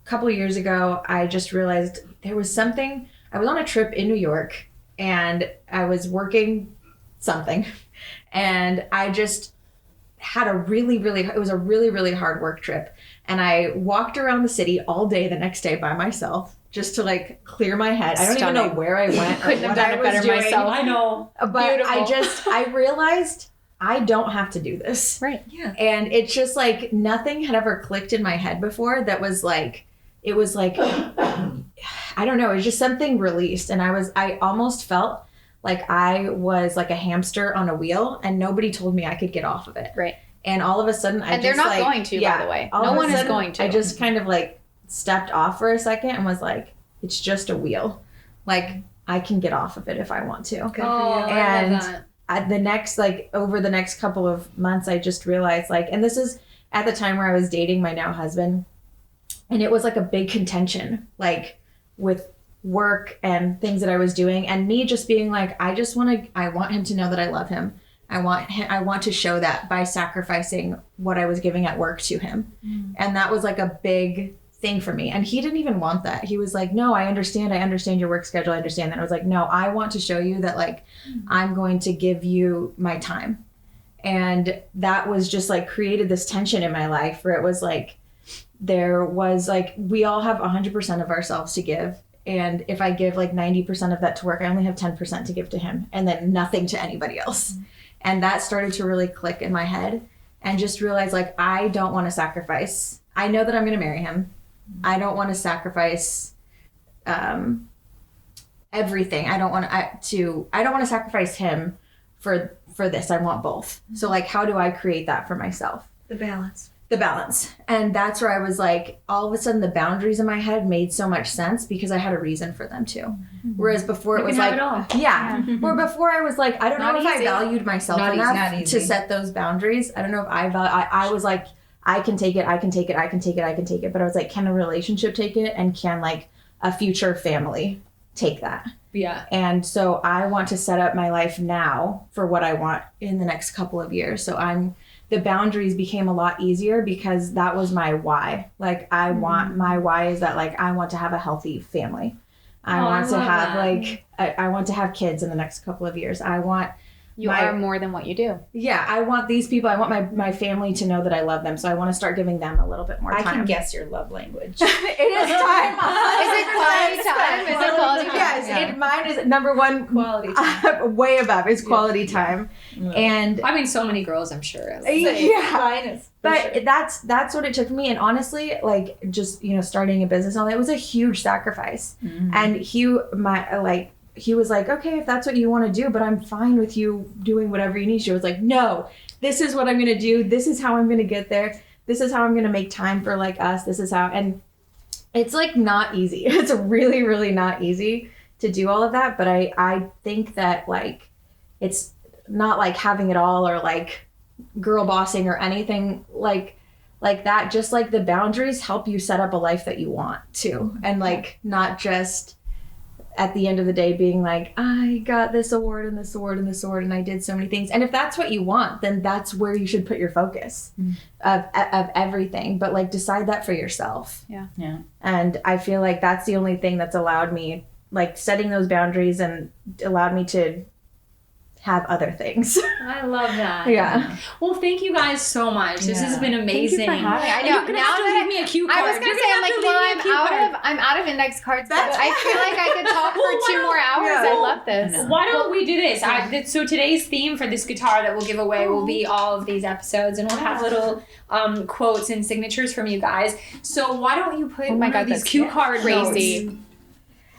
S3: couple of years ago, I just realized there was something. I was on a trip in New York, and I was working something, and I just had it was a really, really hard work trip. And I walked around the city all day the next day by myself, just to like clear my head. I don't even know where I went.
S4: Couldn't have done it better myself.
S2: I know.
S3: But
S4: Beautiful.
S3: I realized I don't have to do this.
S4: Right.
S5: Yeah.
S3: And it's just like nothing had ever clicked in my head before that was like, it was like, I don't know, it was just something released. And I almost felt like I was like a hamster on a wheel, and nobody told me I could get off of it.
S4: Right.
S3: And all of a sudden,
S4: And they're not going to, by the way. No one is going to.
S3: I just kind of like stepped off for a second and was like, it's just a wheel. Like, I can get off of it if I want to.
S2: Oh, I love that.
S3: Over the next couple of months, I just realized like, and this is at the time where I was dating my now husband, And it was like a big contention, like with work and things that I was doing, and me just being like, I want him to know that I love him. I want to show that by sacrificing what I was giving at work to him. And that was like a big thing for me. And he didn't even want that. He was like, no, I understand your work schedule. I understand that. I was like, no, I want to show you that like, I'm going to give you my time. And that was just like created this tension in my life where it was like, there was like, we all have 100% of ourselves to give. And if I give like 90% of that to work, I only have 10% to give to him and then nothing to anybody else. And that started to really click in my head and just realize like, I don't want to sacrifice. I know that I'm going to marry him. I don't want to sacrifice everything. I don't want to sacrifice him for this. I want both. So like, how do I create that for myself?
S5: The balance. And
S3: that's where I was like, all of a sudden the boundaries in my head made so much sense because I had a reason for them too. Whereas before it was like, where before I was like, I don't know if I valued myself enough to set those boundaries. I don't know if I was like, I can take it. But I was like, can a relationship take it? And can like a future family take that?
S2: Yeah.
S3: And so I want to set up my life now for what I want in the next couple of years. So the boundaries became a lot easier because that was my why. Like my why is that like, I want to have a healthy family. I want to have kids in the next couple of years. You
S4: are more than what you do.
S3: Yeah, I want these people, I want my family to know that I love them. So I want to start giving them a little bit more time.
S1: I can guess your love language.
S3: It is time.
S4: Is it quality time? Is it quality time?
S3: Yes, mine is number one.
S1: Quality time.
S3: Way above is quality time.
S1: Yeah.
S3: And
S2: I mean, so many girls, I'm sure.
S3: Mine is. But that's what it took me. And honestly, like just, starting a business and all that, it was a huge sacrifice. And he was like, okay, if that's what you want to do, but I'm fine with you doing whatever you need to. I was like, no, this is what I'm going to do. This is how I'm going to get there. This is how I'm going to make time for like us. This is how, and it's like not easy. It's really, really not easy to do all of that. But I think that like, it's not like having it all or like girl bossing or anything like that. Just like the boundaries help you set up a life that you want to. And like, not just at the end of the day being like, I got this award and this award and this award and I did so many things. And if that's what you want, then that's where you should put your focus of everything. But like decide that for yourself.
S4: Yeah.
S3: And I feel like that's the only thing that's allowed me, like setting those boundaries and allowed me to have other things.
S2: I love that.
S3: Yeah.
S2: Well, thank you guys so much. This has been amazing.
S4: Thank you for having me. I know.
S2: You can have to leave me a cue card.
S4: I was gonna say, I'm like, I'm out of index cards, but I feel like I could talk for 2 more hours. I love this.
S2: Why don't we do this? So today's theme for this guitar that we'll give away will be all of these episodes, and we'll have little quotes and signatures from you guys. So why don't you put one of these cue card
S4: crazy
S2: notes?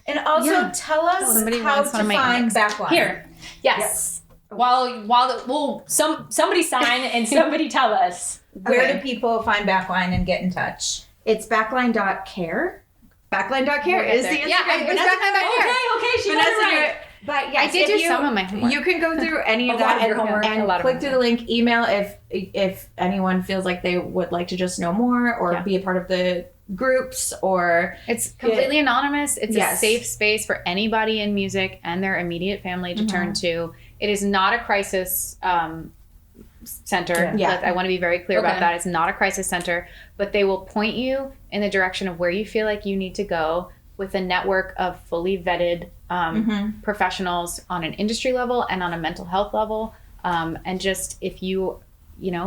S1: And also tell us how to find Backline.
S2: Here. Yes. While somebody sign and somebody tell us.
S1: Where do people find Backline and get in touch?
S3: It's backline.care. Backline.care is the Instagram.
S4: Yeah, it's backline.care.
S2: Okay, she got it right.
S3: But yes,
S4: I did do some of my homework.
S3: You can go through any of that and click through the link. Email if anyone feels like they would like to just know more or be a part of the groups, or
S4: it's completely anonymous. It's a safe space for anybody in music and their immediate family to turn to. It is not a crisis center. I want to be very clear about that. It's not a crisis center, but they will point you in the direction of where you feel like you need to go with a network of fully vetted professionals on an industry level and on a mental health level. And just if you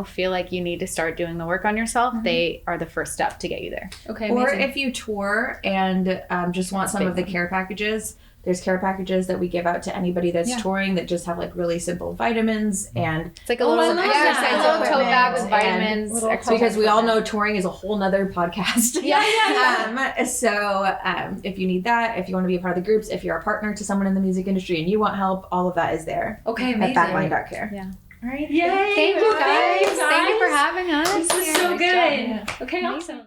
S4: feel like you need to start doing the work on yourself, they are the first step to get you there.
S2: Okay.
S3: Or
S2: amazing.
S3: if you tour and just want some of the care packages, there's care packages that we give out to anybody that's touring that just have like really simple vitamins and
S4: it's like a little tote bag with vitamins.
S3: Because we all know touring is a whole nother podcast. So if you need that, if you want to be a part of the groups, if you're a partner to someone in the music industry and you want help, all of that is there.
S2: Okay, amazing.
S3: At backline.care.
S4: Yeah.
S1: All right.
S2: Yay!
S4: Thank you guys. Thank you for having us.
S2: This was so good. Okay, awesome.